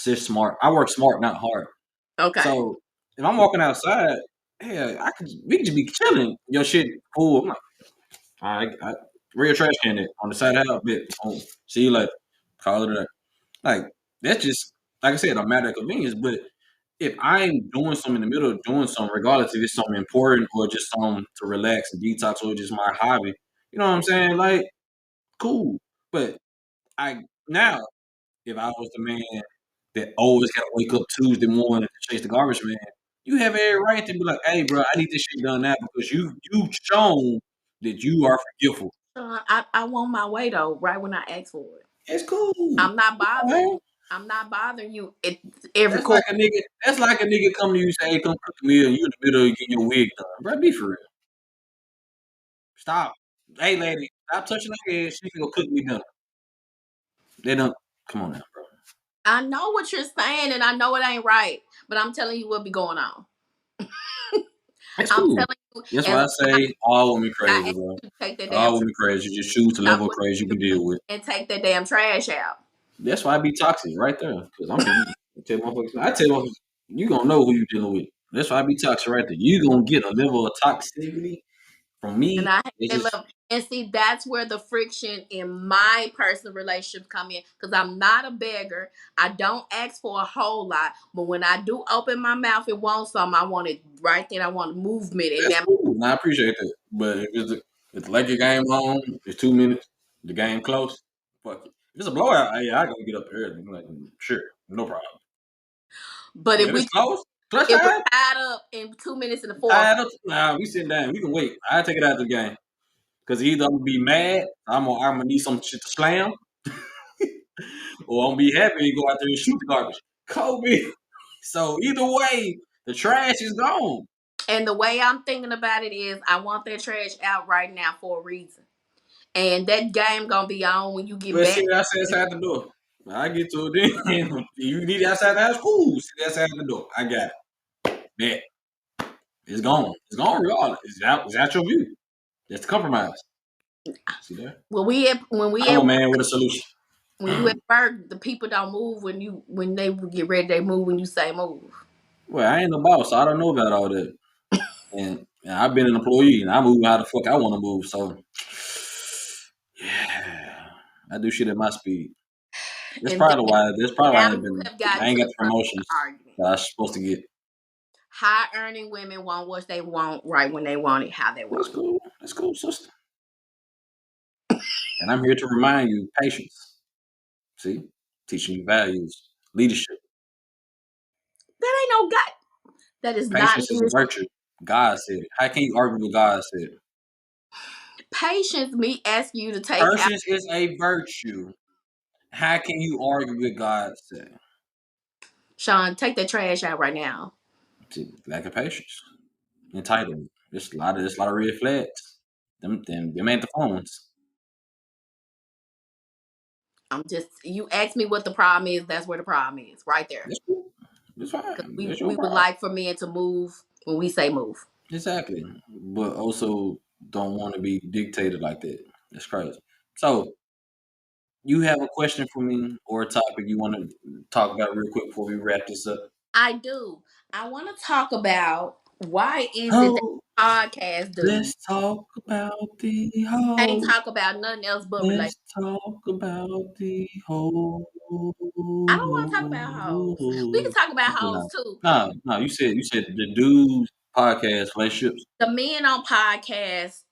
A: just smart. I work smart, not hard.
B: Okay.
A: So if I'm walking outside, yeah, we could just be chilling. Your shit cool. I'm like, all right, real trash can it on the side of the house, bit. Oh, see you later. Call it a day. Like that's just like I said, a matter of convenience. But if I'm doing something in the middle of doing something, regardless if it's something important or just something to relax and detox or just my hobby, you know what I'm saying? Like, cool. But I now, if I was the man that always got to wake up Tuesday morning to chase the garbage man, you have every right to be like, "Hey, bro, I need this shit done now because you've shown that you are forgetful."
B: I want my way though, right when I ask for it.
A: It's cool.
B: I'm not
A: It's
B: bothering
A: fine.
B: you. I'm not bothering you at every
A: That's like
B: quarter.
A: a nigga. That's like a nigga come to you and say, "Hey, come cook a meal," and you in the middle of getting your wig done, bro. Be for real. Stop. Hey, lady, stop touching her head. She can go cook me dinner. They don't. Come on now, bro.
B: I know what you're saying, and I know it ain't right, but I'm telling you what be going on.
A: That's
B: I'm
A: cool.
B: telling you,
A: That's
B: and
A: why I say all women
B: I
A: crazy,
B: ask
A: bro.
B: you to take that damn
A: All women crazy. Just choose the
B: I
A: level of
B: want
A: crazy you
B: you
A: can deal with.
B: and take that damn trash out.
A: That's why I be toxic right there. Because I'm I tell motherfuckers, you gonna know who you dealing with. That's why I be toxic right there. You gonna get a level of toxicity from
B: And
A: me.
B: I hate
A: It's
B: that
A: just
B: love. And see, that's where the friction in my personal relationships come in. Because I'm not a beggar. I don't ask for a whole lot. But when I do open my mouth and want something, I want it right then. I want movement. And
A: that's
B: that
A: cool. And I appreciate that. But if the Laker game on, it's 2 minutes, the game close, fuck it. If it's a blowout, yeah, I gotta get up early. I'm like, sure, no problem.
B: but
A: But if it's close, clutch
B: if we're
A: time,
B: tied up in 2 minutes in the fourth,
A: tied up. Nah, we sitting down. We can wait. I take it out the game. Because either I'm gonna be mad, I'm gonna need some shit to slam, or I'm gonna be happy and go out there and shoot the garbage. Kobe. So either way, the trash is gone.
B: and the way I'm thinking about it is I want that trash out right now for a reason. And that game gonna be on when you get
A: But see
B: back.
A: it outside outside the door. I get to it then. You need it outside the house, cool. See it outside the door. I got it. Bet. It's gone. It's gone regardless. It's out your view. That's the compromise. See there?
B: When we
A: I'm a
B: at
A: man with a solution.
B: when you at work, the people don't move when they get ready. They move when you say move.
A: Well, I ain't no boss, so I don't know about all that. And I've been an employee, and I move how the fuck I want to move. So, yeah, I do shit at my speed. That's
B: And
A: probably why. That's probably why
B: now
A: I ain't
B: you
A: been.
B: have gotten
A: I ain't
B: to
A: got
B: the
A: the
B: crux of
A: promotions
B: the argument.
A: that I was supposed to get.
B: High earning women want what they want right when they want it, how they
A: That's
B: want it.
A: cool. That's cool, sister. And I'm here to remind you patience. See, teaching you values, leadership.
B: That ain't no God. That is not
A: Patience is a
B: leadership.
A: virtue. God said it. How can you argue with God said it?
B: Patience. Me asking you to take out.
A: Patience is a virtue. How can you argue with God said it?
B: Shawn, take that trash out right now.
A: See, lack of patience, entitlement. There's a lot of red flags. Them ain't the phones.
B: I'm just you asked me what the problem is. That's where the problem is, right there.
A: That's cool. It's
B: Because
A: fine.
B: we
A: That's your
B: we would
A: problem.
B: like for men to move when we say move.
A: Exactly. But also don't want to be dictated like that. That's crazy. So you have a question for me or a topic you want to talk about real quick before we wrap this up?
B: I do. I want to talk about why is it that
A: Oh,
B: podcast dudes
A: let's talk about the
B: can't
A: whole.
B: talk about nothing else but
A: Let's
B: relationships.
A: talk about the whole.
B: I don't want to talk about hoes. We can talk about hoes
A: No,
B: too.
A: no. You said the dudes podcast relationships
B: The men on podcasts,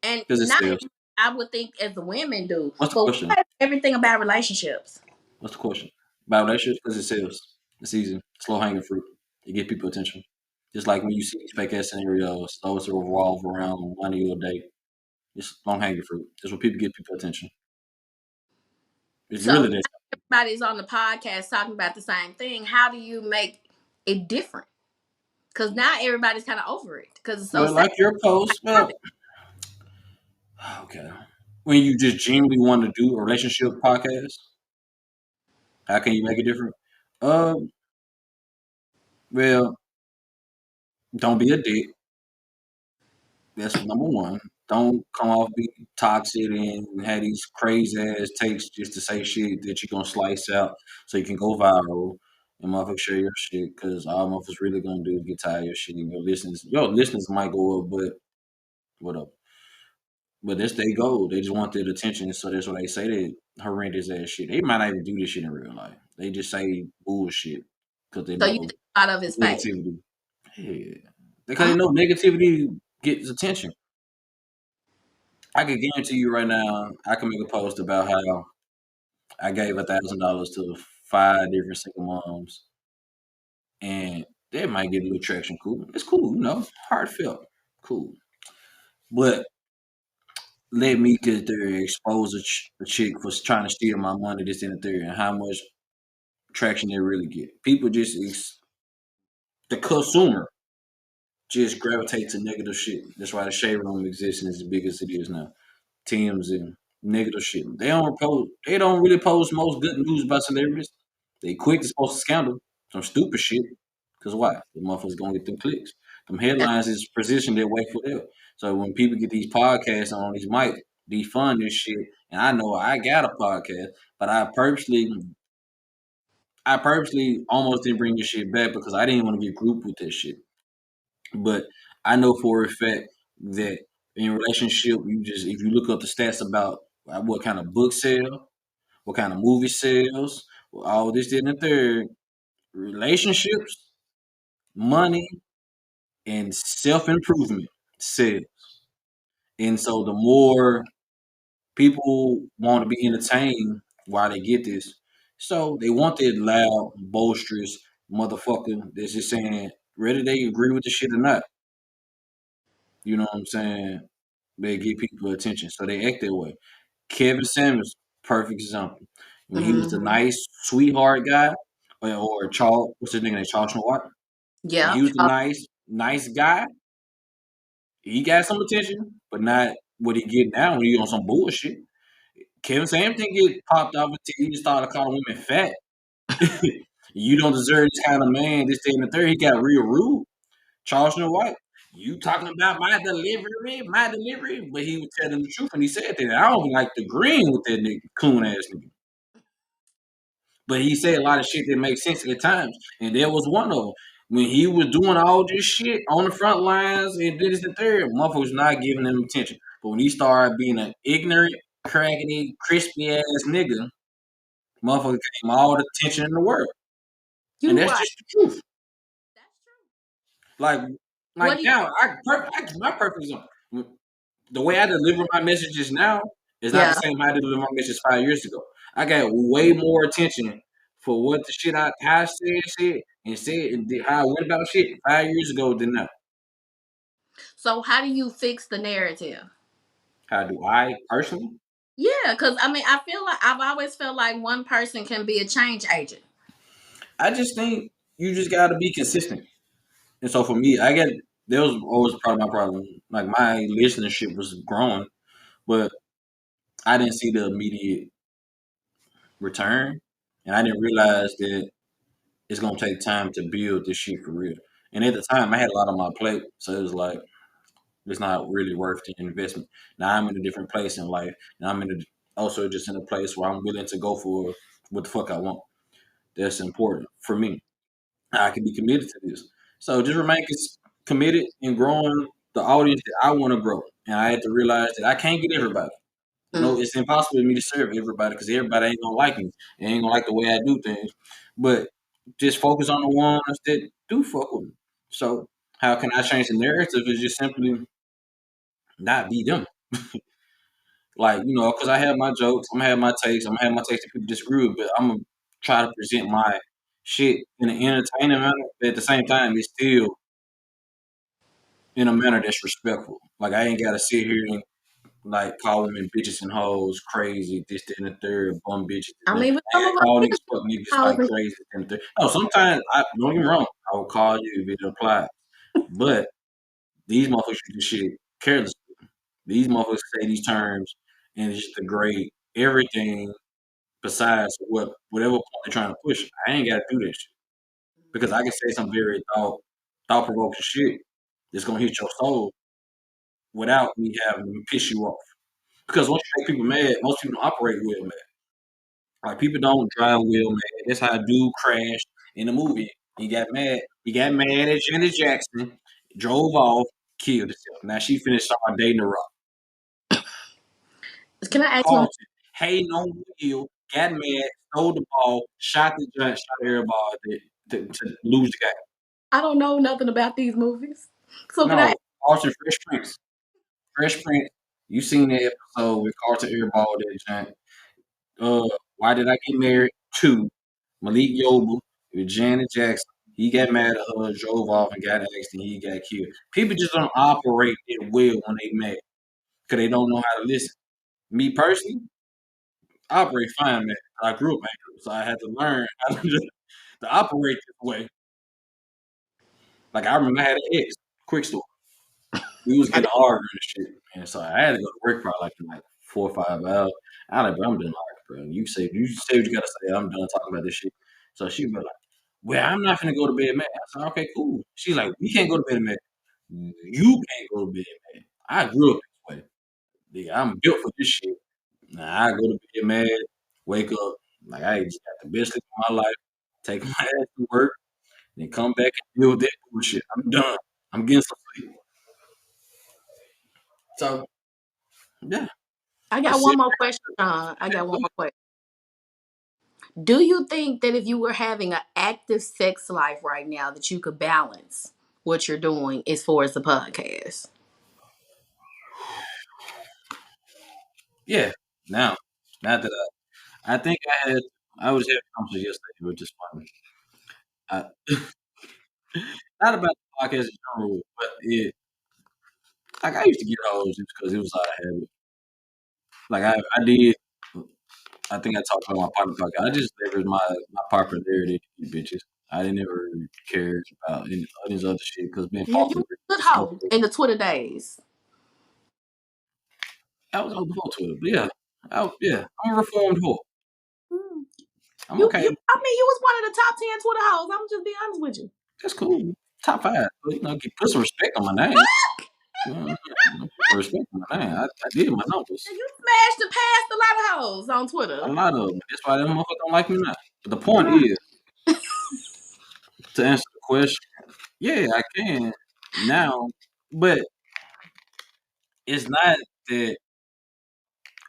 B: and
A: because it's
B: not
A: sales.
B: as I would think as the women do,
A: What's the
B: but
A: question?
B: why is everything about relationships?
A: What's the question? About relationships because it sells. It's easy. Slow hanging fruit. You get people attention. Just like when you see these fake ass scenarios, those that revolve around money or date. Just don't hang your fruit. That's what people get people attention. It's
B: So
A: really that.
B: everybody's on the podcast talking about the same thing. How do you make it different? Because now everybody's kind of over it because it's so
A: Well,
B: sad.
A: like your post, well, okay. When you just genuinely want to do a relationship podcast, how can you make it different? Um, well, don't be a dick. That's number one. Don't come off being toxic and have these crazy ass takes just to say shit that you're gonna slice out so you can go viral and motherfuckers share your shit because all motherfuckers really gonna do is get tired of your shit and your listeners might go up, but whatever. But that's their goal. They just want their attention, so that's why they say that horrendous ass shit. They might not even do this shit in real life. They just say bullshit because they
B: So you
A: know
B: think a lot of his face.
A: negativity. Yeah, because
B: Oh,
A: they know negativity gets attention. I can guarantee you right now, I can make a post about how I gave $1,000 to 5 different single moms, and they might get a little traction. Cool, it's cool, heartfelt, cool. But let me get there expose a chick for trying to steal my money, this and the third, and how much traction they really get. People just the consumer just gravitate to negative shit. That's why the shade room exists and is as big as it is now. Teams and negative shit. They don't really post most good news about celebrities. They quick to post a scandal, some stupid shit. Cause why? The motherfuckers gonna get them clicks. Them headlines is positioned that way for them. So when people get these podcasts on these mics, defund this shit, and I know I got a podcast, but I purposely almost didn't bring this shit back because I didn't want to get grouped with this shit. But I know for a fact that in a relationship, if you look up the stats about what kind of book sale, what kind of movie sales, all this, that, and the third, relationships, money, and self improvement sales. And so the more people want to be entertained while they get this, so they want that loud, boisterous motherfucker that's just saying whether they agree with the shit or not. You know what I'm saying? They get people attention, so they act that way. Kevin Samuels, perfect example. When he was the
B: mm-hmm.
A: nice sweetheart guy, or Charles, what's his name? Charles White. When
B: Yeah.
A: he was the nice guy, he got some attention, but not what he get now when he on some bullshit. Kevin Samuels didn't get popped off until he started calling women fat. You don't deserve this kind of man. This, day, and the third. He got real rude. Charles White, you talking about my delivery, but he was telling the truth when he said that. I don't like the green with that nigga, coon ass nigga. But he said a lot of shit that makes sense at times, and there was one of them. When he was doing all this shit on the front lines and this and third, motherfuckers not giving him attention. But when he started being an ignorant, crackety, crispy ass nigga, motherfucker gave him all the attention in the world. And
B: You
A: that's
B: right.
A: just the truth.
B: That's true.
A: Like,
B: What do you?
A: now, my perfect example. The way I deliver my messages now is not the
B: Yeah.
A: same how I delivered my messages 5 years ago. I got way more attention for what the shit how I said shit and said and how I went about shit 5 years ago than now.
B: So how do you fix the narrative?
A: How do I personally?
B: Yeah, because I mean, I feel like I've always felt like one person can be a change agent.
A: I just think you just gotta be consistent. And so for me, there was always part of my problem. Like my listenership was growing, but I didn't see the immediate return. And I didn't realize that it's gonna take time to build this shit for real. And at the time, I had a lot on my plate, so it was like it's not really worth the investment. Now I'm in a different place in life, and also just in a place where I'm willing to go for what the fuck I want. That's important for me. I can be committed to this. So just remain committed in growing the audience that I want to grow. And I had to realize that I can't get everybody.
B: Mm.
A: It's impossible for me to serve everybody because everybody ain't gonna like me. They ain't gonna like the way I do things. But just focus on the ones that do fuck with me. So how can I change the narrative? Is just simply not be them. Like, because I have my jokes, I'm gonna have my takes, I'm gonna have my takes that people disagree with, but I'm gonna try to present my shit in an entertaining manner. But at the same time, it's still in a manner that's respectful. Like I ain't gotta sit here and like call women bitches and hoes, crazy, this, that, and the third, bum bitches.
B: I
A: And
B: mean, but
A: I
B: some of
A: ain't
B: us
A: call
B: is
A: niggas fuck niggas
B: calling
A: like
B: them.
A: crazy, this, that, and the third. No, sometimes I don't get me wrong, I will call you if it applies. But these motherfuckers do this shit carelessly. These motherfuckers say these terms and just degrade everything besides whatever point they're trying to push. I ain't gotta do this shit. Because I can say some very thought provoking shit that's gonna hit your soul without me having to piss you off. Because once you make people mad, most people don't operate well mad. Like people don't drive well mad. That's how a dude crashed in the movie. He got mad. He got mad at Janet Jackson, drove off, killed himself. Now she finished starting dating the Rock.
B: Can I ask one?
A: Carlton, hating on Will, got mad, stole the ball, shot the judge, shot everybody to lose the game.
B: I don't know nothing about these movies, so can I?
A: No, Carlton Fresh Prince. Fresh Prince. You seen that episode with Carlton airball that giant. Why did I get married? Two. Malik Yoba with Janet Jackson. He got mad at her, drove off, and got in an accident. He got killed. People just don't operate that well when they mad because they don't know how to listen. Me personally, I operate fine, man. I grew up angry, so I had to learn how to operate this way. Like I remember I had an ex. Quick story. We was getting arguing and shit, and so I had to go to work probably like in like 4 or 5 hours. I like, bro, I'm done arguing, bro. You say what you gotta say. I'm done talking about this shit. So she was like, "Well, I'm not gonna go to bed mad." I said, "Okay, cool." She's like, "We can't go to bed mad. You can't go to bed mad. I grew up this way. Nigga, I'm built for this shit. Nah, I go to bed mad, wake up like I just got the best sleep of my life, take my ass to work, then come back and deal with that bullshit. I'm done. I'm getting some sleep." So yeah,
B: I
A: I
B: got
A: said,
B: one more question, Sean. I got one more question. Do you think that if you were having an active sex life right now, that you could balance what you're doing as far as the podcast?
A: yeah. Now, not that I think I was having a conversation yesterday, which is funny. I, not about the podcast in general, but like I used to get hoes just because it was out of habit. Like I did. I think I talked about my partner podcast. I just leveraged my popularity to get bitches. I didn't ever care about any all this other shit because being
B: Yeah, you
A: popular
B: were a good
A: is so
B: hoe
A: cool.
B: in the Twitter days.
A: I was on before Twitter, but yeah, yeah, I'm a reformed whore.
B: Hmm.
A: I'm
B: You,
A: okay.
B: I mean, you was one of the top 10 Twitter hoes. I'm just being honest with you.
A: That's cool. Top five. But, put some respect on my name. Put some respect on my name. I did my numbers.
B: You smashed and passed a lot of hoes on Twitter.
A: A lot of them. That's why them motherfuckers don't like me now. But the point
B: Mm.
A: is, to answer the question, yeah, I can now, but it's not that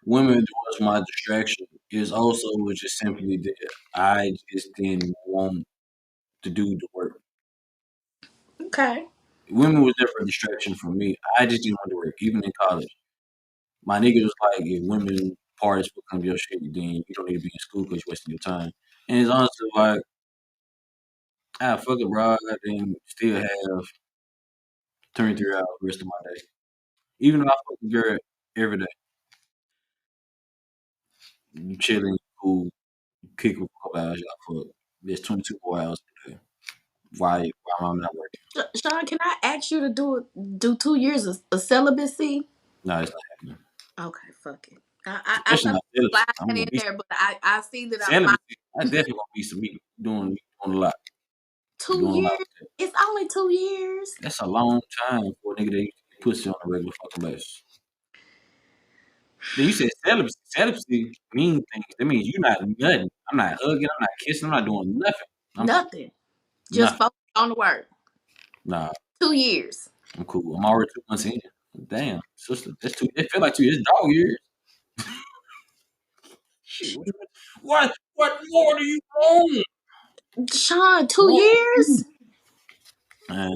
A: women was my distraction. It's also was just simply that I just didn't want to do the work.
B: Okay.
A: Women was never a distraction for me. I just didn't want to work, even in college. My nigga was like, if women parties become your shit, then you don't need to be in school because you're wasting your time. And it's honestly like, fuck it, bro. I then still have 23 hours the rest of my day. Even if I fuck a girl every day, you chilling, cool, you kick with a couple hours, y'all fuck. There's 22 more hours a day. Why am I not working?
B: Sean, can I ask you to do 2 years of celibacy?
A: No, it's not happening.
B: Okay, fuck it. I
A: Especially
B: thought
A: not celibacy.
B: slide
A: I'm
B: that
A: gonna
B: in
A: be
B: there, but I see that I'm my
A: celibacy. I definitely gonna be some me doing a lot,
B: two
A: doing a lot.
B: years. It's only 2 years.
A: That's a long time for a nigga that used to get pussy on a regular fucking basis. Then you said celibacy. Celibacy means things. That means you're not nothing. I'm not hugging. I'm not kissing. I'm not doing nothing. I'm cool.
B: Nothing. Just
A: Nothing.
B: focus on the work.
A: Nah,
B: 2 years.
A: I'm cool. I'm already 2 months in. Damn, sister, that's two. It feel like 2 years. Dog years. Shit. What more do you want?
B: Sean, two
A: What?
B: years?
A: Man,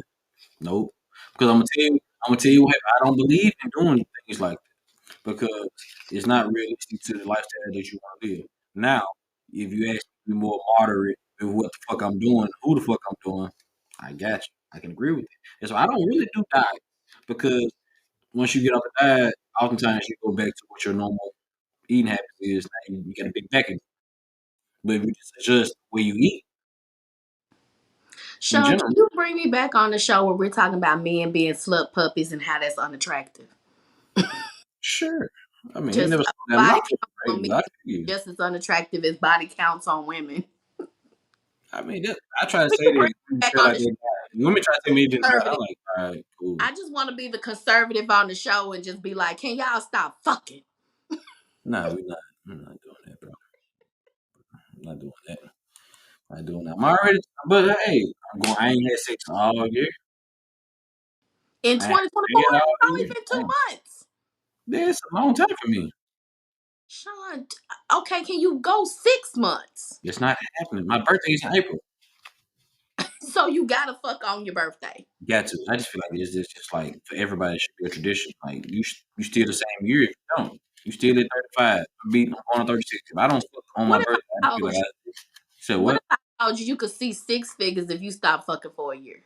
A: nope. Because I'm gonna tell you. I'm gonna tell you what I don't believe in doing things like because it's not realistic to the lifestyle that you want to live. Now, if you ask me to be more moderate with what the fuck I'm doing, who the fuck I'm doing, I got you. I can agree with it. And so I don't really do diets. because once you get off the diet, oftentimes you go back to what your normal eating habits is. Now you get a big back again. But if you just adjust where you eat in
B: Shawn, can
A: general,
B: you bring me back on the show where we're talking about men being slut puppies and how that's unattractive?
A: sure. I mean, it
B: Just
A: never slow down my
B: body
A: foot
B: counts
A: rate,
B: on men
A: but I
B: is
A: feel you.
B: just as unattractive as body counts on women.
A: I mean, I try to
B: Will
A: say
B: you
A: that
B: bring
A: you
B: me back
A: feel
B: on
A: like
B: the show?
A: they got women try to say me didn't die. I'm
B: Conservative.
A: like, all right, cool.
B: I just want to be the conservative on the show and just be like, can y'all stop fucking?
A: Nah, we're not doing that, bro. I'm not doing that. I'm not doing that. I'm already, but hey, I ain't had sex all year.
B: In
A: I ain't
B: 2024,
A: had all
B: it's only
A: year.
B: been
A: Damn.
B: 2 months.
A: Yeah, it's a long time for me.
B: Shawn, okay, can you go 6 months?
A: It's not happening. My birthday is in April.
B: So you gotta fuck on your birthday.
A: Got to. I just feel like it's just like for everybody, it should be a tradition. Like you still the same year if you don't. You still at 35. I'm going on 36. If I don't fuck on my
B: What if
A: birthday, I
B: I
A: just feel
B: told
A: like
B: you?
A: I said
B: What
A: what?
B: if I told you you could see 6 figures if you stop fucking for a year?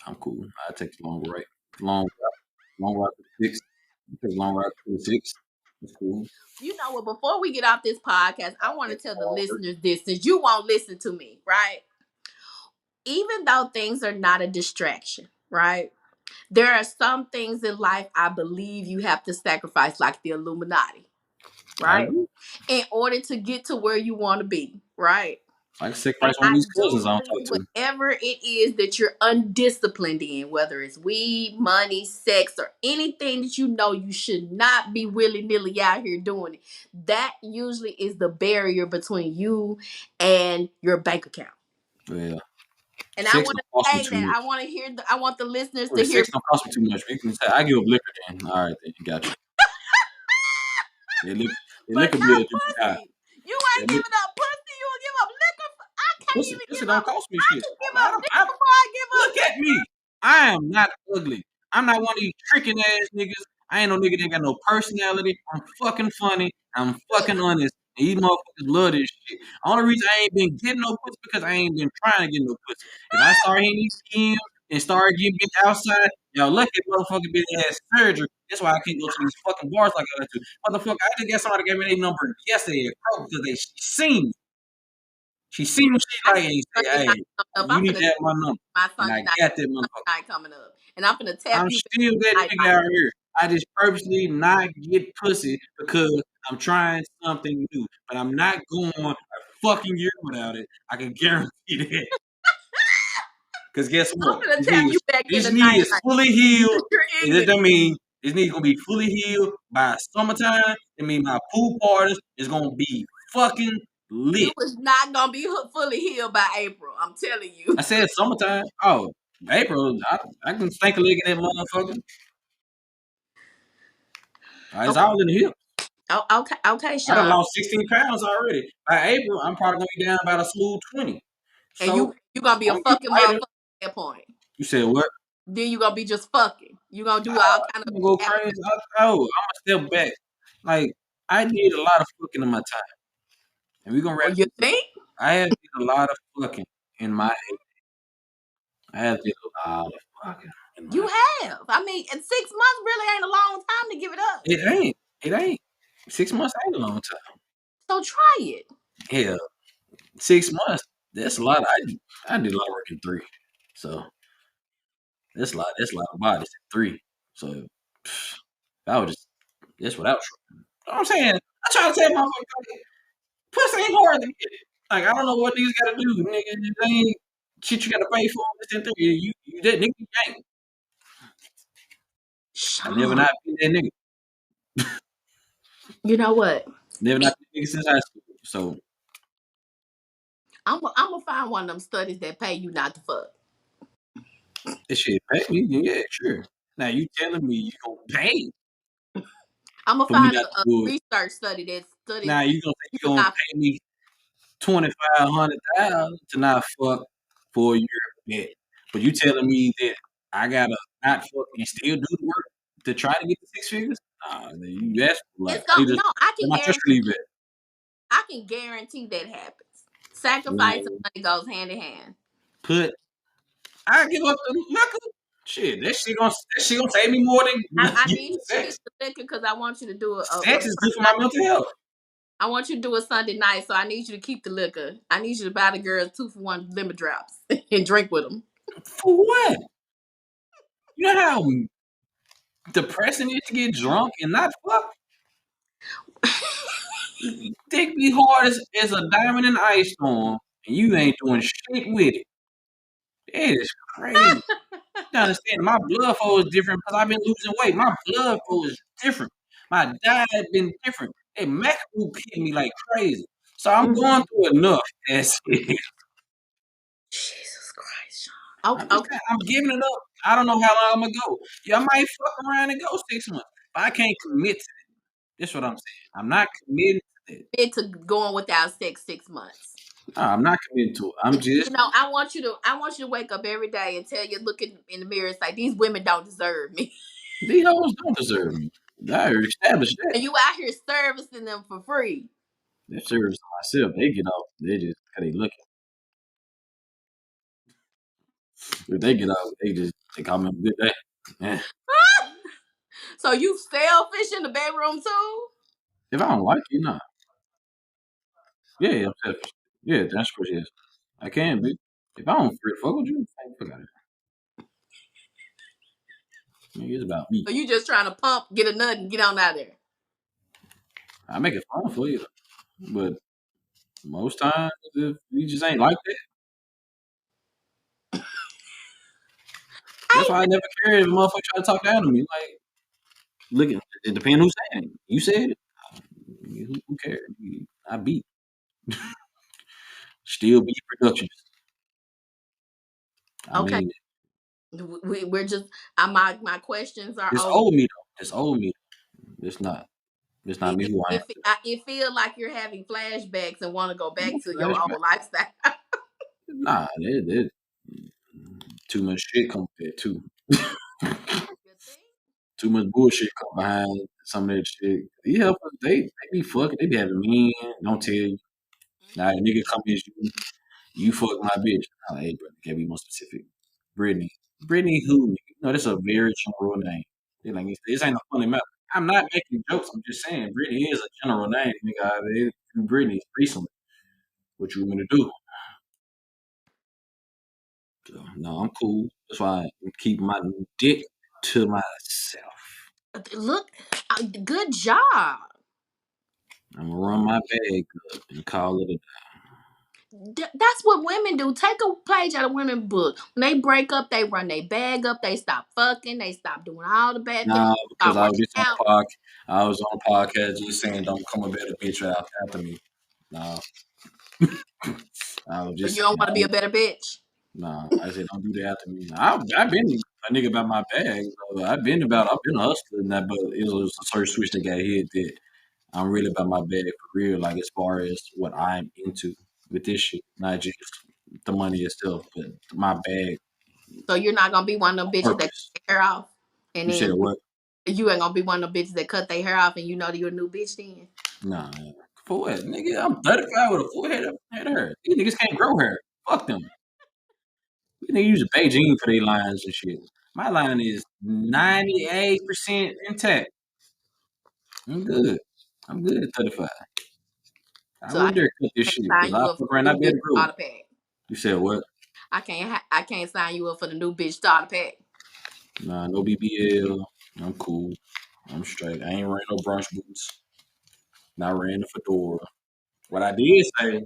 A: I'm cool. I take the long route to the six. Take the long route to the six. That's cool.
B: You know what? Before we get off this podcast, I want to
A: Take
B: tell
A: the
B: the
A: long route.
B: listeners this since you won't listen to me, right? Even though things are not a distraction, right? There are some things in life I believe you have to sacrifice, like the Illuminati,
A: I
B: right?
A: agree.
B: In order to get to where you want to be, right?
A: I can
B: And
A: sacrifice one of
B: I
A: these
B: do
A: cousins I don't
B: believe
A: talk to.
B: whatever it is that you're undisciplined in, whether it's weed, money, sex, or anything that you know you should not be willy nilly out here doing it, that usually is the barrier between you and your bank account.
A: Well,
B: And I
A: sex
B: want
A: don't
B: to
A: cost me
B: say
A: too
B: that. I
A: much.
B: want to hear. I want the listeners
A: Well,
B: to hear.
A: sex don't cost me too much. You can say I give up liquor then. All right, then you got you. The
B: But
A: liquor
B: not
A: bill just be high.
B: pussy. You
A: That
B: ain't
A: liquor,
B: giving up pussy. You will give up liquor. I can't
A: pussy,
B: even
A: pussy
B: give
A: don't
B: up.
A: cost me
B: I
A: shit.
B: can give
A: I
B: up
A: don't,
B: dick before I give up
A: look at
B: liquor.
A: me. I am not ugly. I'm not one of these tricking ass niggas. I ain't no nigga that got no personality. I'm fucking funny. I'm fucking honest. And these motherfuckers love this shit. Only reason I ain't been getting no pussy because I ain't been trying to get no pussy. If I start hitting these DMs and start getting outside, y'all lucky motherfucker been had surgery. That's why I can't go to these fucking bars like I got to. Motherfucker, I just got somebody gave me their number yesterday at Kroger because she seen me. She seen me, she
B: I
A: like,
B: got
A: and he say,
B: Sunday night
A: hey,
B: coming up.
A: you
B: I'm
A: need
B: finna
A: to have my number.
B: my
A: And
B: Sunday
A: I got that
B: Sunday
A: motherfucker.
B: night coming up, and I'm finna tap
A: I'm
B: you for
A: still that
B: night
A: nigga
B: life.
A: out here. I just purposely not get pussy because I'm trying something new. But I'm not going a fucking year without it. I can guarantee that. Because guess
B: I'm
A: what?
B: finna tap you back in
A: This
B: the
A: knee
B: night
A: is
B: life.
A: fully healed.
B: You're
A: And that
B: ignorant.
A: don't mean this knee gonna be fully healed by summertime. It mean my pool parties is gonna be fucking
B: You
A: lit.
B: was not gonna be fully healed by April. I'm telling
A: I
B: you.
A: said summertime. Oh, April. I can stink a leg in that motherfucker. It's
B: Okay.
A: all in the hip.
B: Oh, okay. Okay,
A: I done
B: Shawn.
A: lost 16 pounds already. By April, I'm probably gonna be down about a smooth 20.
B: And
A: So
B: you gonna be
A: I'm
B: a
A: gonna get
B: fucking
A: lighter.
B: motherfucker at that point.
A: You said what?
B: Then you gonna be just fucking. You gonna do all kind
A: I'm
B: of
A: gonna go
B: habit.
A: crazy. I'm gonna step back. Like I did a lot of fucking in my time, and we gonna
B: Or
A: wrap
B: you
A: this up.
B: think?
A: I have did a lot of fucking in my. I have did a lot of fucking in
B: You
A: my.
B: have. I mean, and 6 months really ain't a long time to give it up.
A: It ain't. It ain't. 6 months ain't a long time.
B: So try it.
A: Hell, 6 months. That's a lot. I did a lot of work in 3. So that's a lot. That's a lot of bodies in 3. So I was just that's what I was. You know what I'm saying? I try to tell motherfuckers, like, pussy ain't hard to get. Like I don't know what niggas gotta do, nigga. It ain't shit you gotta pay for. This and that. You that nigga you ain't. I never
B: Shawn.
A: not been that nigga.
B: You know what?
A: Never not been that nigga since high school. So
B: I'm gonna find one of them studies that pay you not to fuck.
A: this shit pay me, yeah, sure. Now you telling me you gonna pay
B: I'm gonna
A: for me
B: find
A: not to
B: a
A: do it.
B: research study that studies
A: Now you gonna say
B: you
A: you gonna
B: not.
A: pay me 2,500,000 to not fuck for a year bet. But you telling me that I gotta not fuck and still do the work to try to get the 6 figures? Nah, man, you asked for like
B: It's
A: I need
B: going
A: to
B: no. I
A: where
B: can
A: my trust relief
B: guarantee.
A: at.
B: I can guarantee that happens. Sacrifice and
A: Man,
B: money goes hand in hand.
A: put I give up the liquor. Shit, that shit gonna save me more than
B: I
A: getting
B: need you to
A: sex.
B: keep the liquor because I want you to do a
A: Sex is good for my mental health.
B: I want you to do a Sunday night, so I need you to keep the liquor. I need you to buy the girls 2-for-1 lemon drops and drink with them.
A: For what? You know how depressing it is to get drunk and not fuck? Dick be hard as a diamond in the ice storm, and you ain't doing shit with it. That is crazy. You understand? My blood flow is different because I've been losing weight. My blood flow is different. My diet been different. Hey, Macaroon hit me like crazy. So I'm going
B: Mhm.
A: through enough. As
B: Jesus Christ, Shawn.
A: I'm
B: Okay,
A: just saying, I'm giving it up. I don't know how long I'm gonna go. Yeah, I might fuck around and go 6 months, but I can't commit to it. That's what I'm saying. I'm not committed to it.
B: okay. To going without sex 6 months.
A: Nah, I'm not committed to it. I'm
B: You
A: just
B: know, I want you to wake up every day and tell you, look in the mirror and say, these women don't deserve me.
A: these hoes don't deserve me. I already established that.
B: And you out here servicing them for free.
A: They're serious to myself. They get off. They just cause they looking. If they get off, they call me a good day. Yeah.
B: So you selfish in the bedroom too?
A: If I don't like you, nah. Yeah, I'm selfish. Yeah, that's what it is. I can be. If I don't fuck with you, fuck out of here. It's about me.
B: Or you just trying to pump, get a nut, and get on out there?
A: I make it fun for you, but most times if you just ain't like that, that's
B: I
A: why I never care if a motherfucker try to talk down to me. Like, look, it depends who's saying it. You said it. Who cares? I beat. Still be productions. I
B: okay.
A: mean,
B: We're just my questions are
A: it's
B: over.
A: old me though. It's old me. It's not. It's not
B: It
A: me
B: it,
A: who I am.
B: it, it feel like you're having flashbacks and want to go
A: No
B: back to your
A: flashback.
B: old lifestyle.
A: Nah, too much shit come with that too.
B: You think?
A: Too much bullshit come behind some of that shit. These help us, they be fucking, they be having me don't tell you. Now a nigga come as you fuck my bitch. I'm like, hey brother, can't be more specific. Brittany. Brittany who? Nigga? No, that's a very general name. They like this ain't a funny matter. I'm not making jokes, I'm just saying Brittany is a general name, nigga. Brittany recently. What you want me to do? So, no, I'm cool. That's why I keep my dick to myself.
B: Look, good job.
A: I'm gonna run my bag up and call it a
B: That's what women do. Take a page out of women book. When they break up, they run their bag up. They stop fucking. They stop doing all the bad things.
A: nah, because
B: Start
A: I was
B: working
A: just on
B: out.
A: I was on a podcast just saying don't come a better bitch out after me. Nah, I was
B: So
A: just
B: you don't
A: saying
B: want to be a better bitch.
A: I said don't do that after me. I've been a nigga about my bag. So I've been a hustler and that, but it was a certain switch that got hit that I'm really about my bag for real. Like as far as what I'm into with this shit, not just the money itself, but my bag
B: So you're not gonna be one of them bitches that cut
A: purpose.
B: their hair off, and
A: You said
B: then
A: what?
B: you ain't gonna be one of them bitches that cut their hair off, and you know that you're a new bitch then.
A: Nah, for what? Nigga, I'm 35 with a full head of hair. These niggas can't grow hair. Fuck them. These niggas use Beijing for their lines and shit. My line is 98% intact. I'm good. I'm good at 35. I
B: So I
A: wouldn't dare cut this
B: can't
A: shit because
B: sign
A: I
B: you up for
A: fuck around,
B: the
A: I
B: new bitch
A: better grow.
B: starter pack.
A: You said what?
B: I can't sign you up for the new bitch starter pack.
A: Nah, no BBL. I'm cool. I'm straight. I ain't wearing no brunch boots. Not wearing the fedora. What I did say,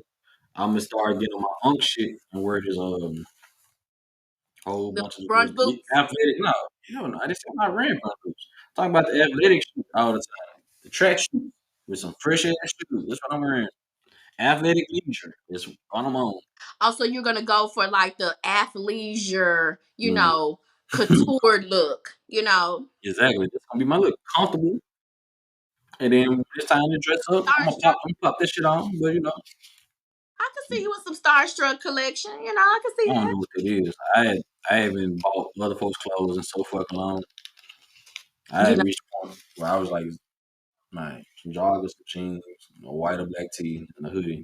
A: I'm gonna start getting on my unk shit and wear this whole
B: The
A: bunch of
B: brunch boots.
A: athletic. No, hell no. I just said not ran brunch boots. Talking about the athletic shoes all the time. The track shoes with some fresh ass shoes. That's what I'm wearing. Athletic leisure is what I'm on.
B: Also, you're gonna go for like the athleisure,
A: Mhm.
B: couture look.
A: Exactly. That's gonna be my look. Comfortable. And then when it's time to dress up,
B: Starstruck.
A: I'm gonna pop this shit on. But
B: I can see you with some Starstruck collection. I can see
A: I don't
B: that.
A: know what it is. I haven't bought other folks' clothes in so fucking long. I
B: You
A: had
B: know,
A: reached a point where I was like, man, some joggers, some jeans, a white or black tee, and a hoodie.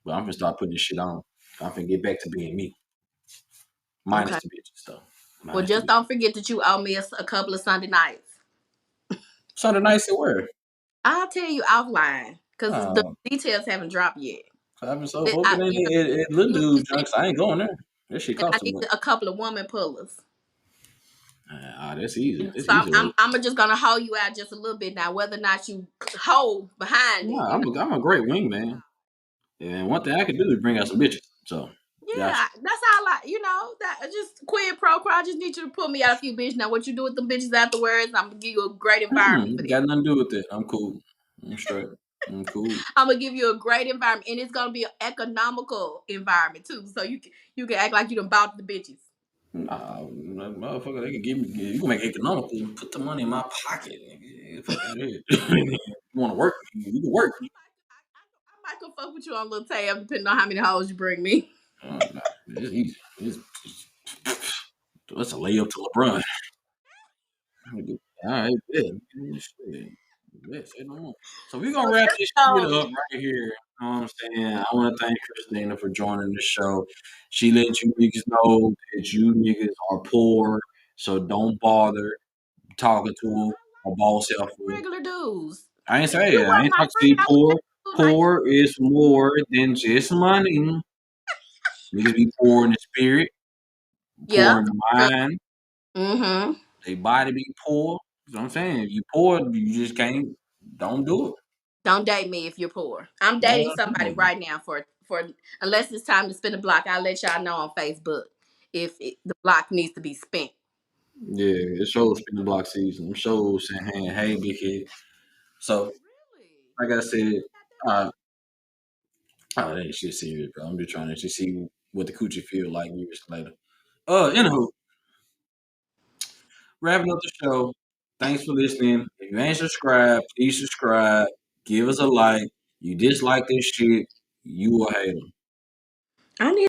A: But I'm gonna start putting this shit on. I'm gonna get back to being me, minus
B: okay.
A: the bitches stuff.
B: Well,
A: Man,
B: just don't forget that you owe me a couple of Sunday nights.
A: Sunday nights at where?
B: I'll tell you offline because the
A: Uh,
B: details haven't dropped yet.
A: I'm so
B: But
A: hoping
B: you know,
A: it little
B: you
A: dude
B: understand.
A: junks. I ain't going there. That shit
B: And I
A: cost too
B: need
A: much.
B: a couple of woman pullers.
A: That's easy.
B: And
A: That's
B: so
A: easy work.
B: I'm just gonna hold you out just a little bit now. Whether or not you hold behind
A: No,
B: it,
A: I'm a great wingman. And one thing I can do is bring out some bitches. So, gotcha.
B: Yeah, that's all that just quid pro quo. I just need you to put me out a few bitches. Now, what you do with them bitches afterwards, I'm gonna give you a great environment for them.
A: Got nothing to do with it. I'm cool. I'm straight. I'm cool.
B: I'm gonna give you a great environment, and it's gonna be an economical environment too. So you can act like you done bought the bitches.
A: Nah, motherfucker, they can give me. You can make it economical. Put the money in my pocket. Nigga. Fuck out of here. You want to work? You can work.
B: I might go fuck with you on a little tab, depending on how many hoes you bring me.
A: Nah, it's easy. That's a layup to LeBron. All right, yeah. Shit. Yeah, say no more. So we're gonna wrap this shit
B: So
A: up right here. You know what I'm saying? I want to thank Christina for joining the show. She let you niggas know that you niggas are poor, so don't bother talking to them or boss self.
B: regular dudes.
A: I ain't
B: If
A: say
B: you
A: it. I
B: weren't
A: ain't
B: my
A: talking to
B: friend,
A: you
B: I would
A: poor.
B: take you like that.
A: Poor is more than just money. Niggas be poor in the spirit, poor
B: Yeah.
A: in the mind.
B: Mm-hmm.
A: They body be poor. You know what I'm saying? If you poor, you just can't. Don't do it.
B: Don't date me if you're poor. I'm
A: That's
B: dating
A: what I'm
B: somebody
A: saying.
B: right now for unless it's time to spin a block. I'll let y'all know on Facebook if the block needs to be spent.
A: Yeah, it shows spinning block season. It shows saying, hey, big head. So,
B: Really?
A: like I said, uh, oh, that ain't shit serious, bro. I'm just trying to just see what the coochie feel like years later. Anywho, wrapping up the show. Thanks for listening. If you ain't subscribed, please subscribe. Give us a like. You dislike this shit, you will hate them.
B: I need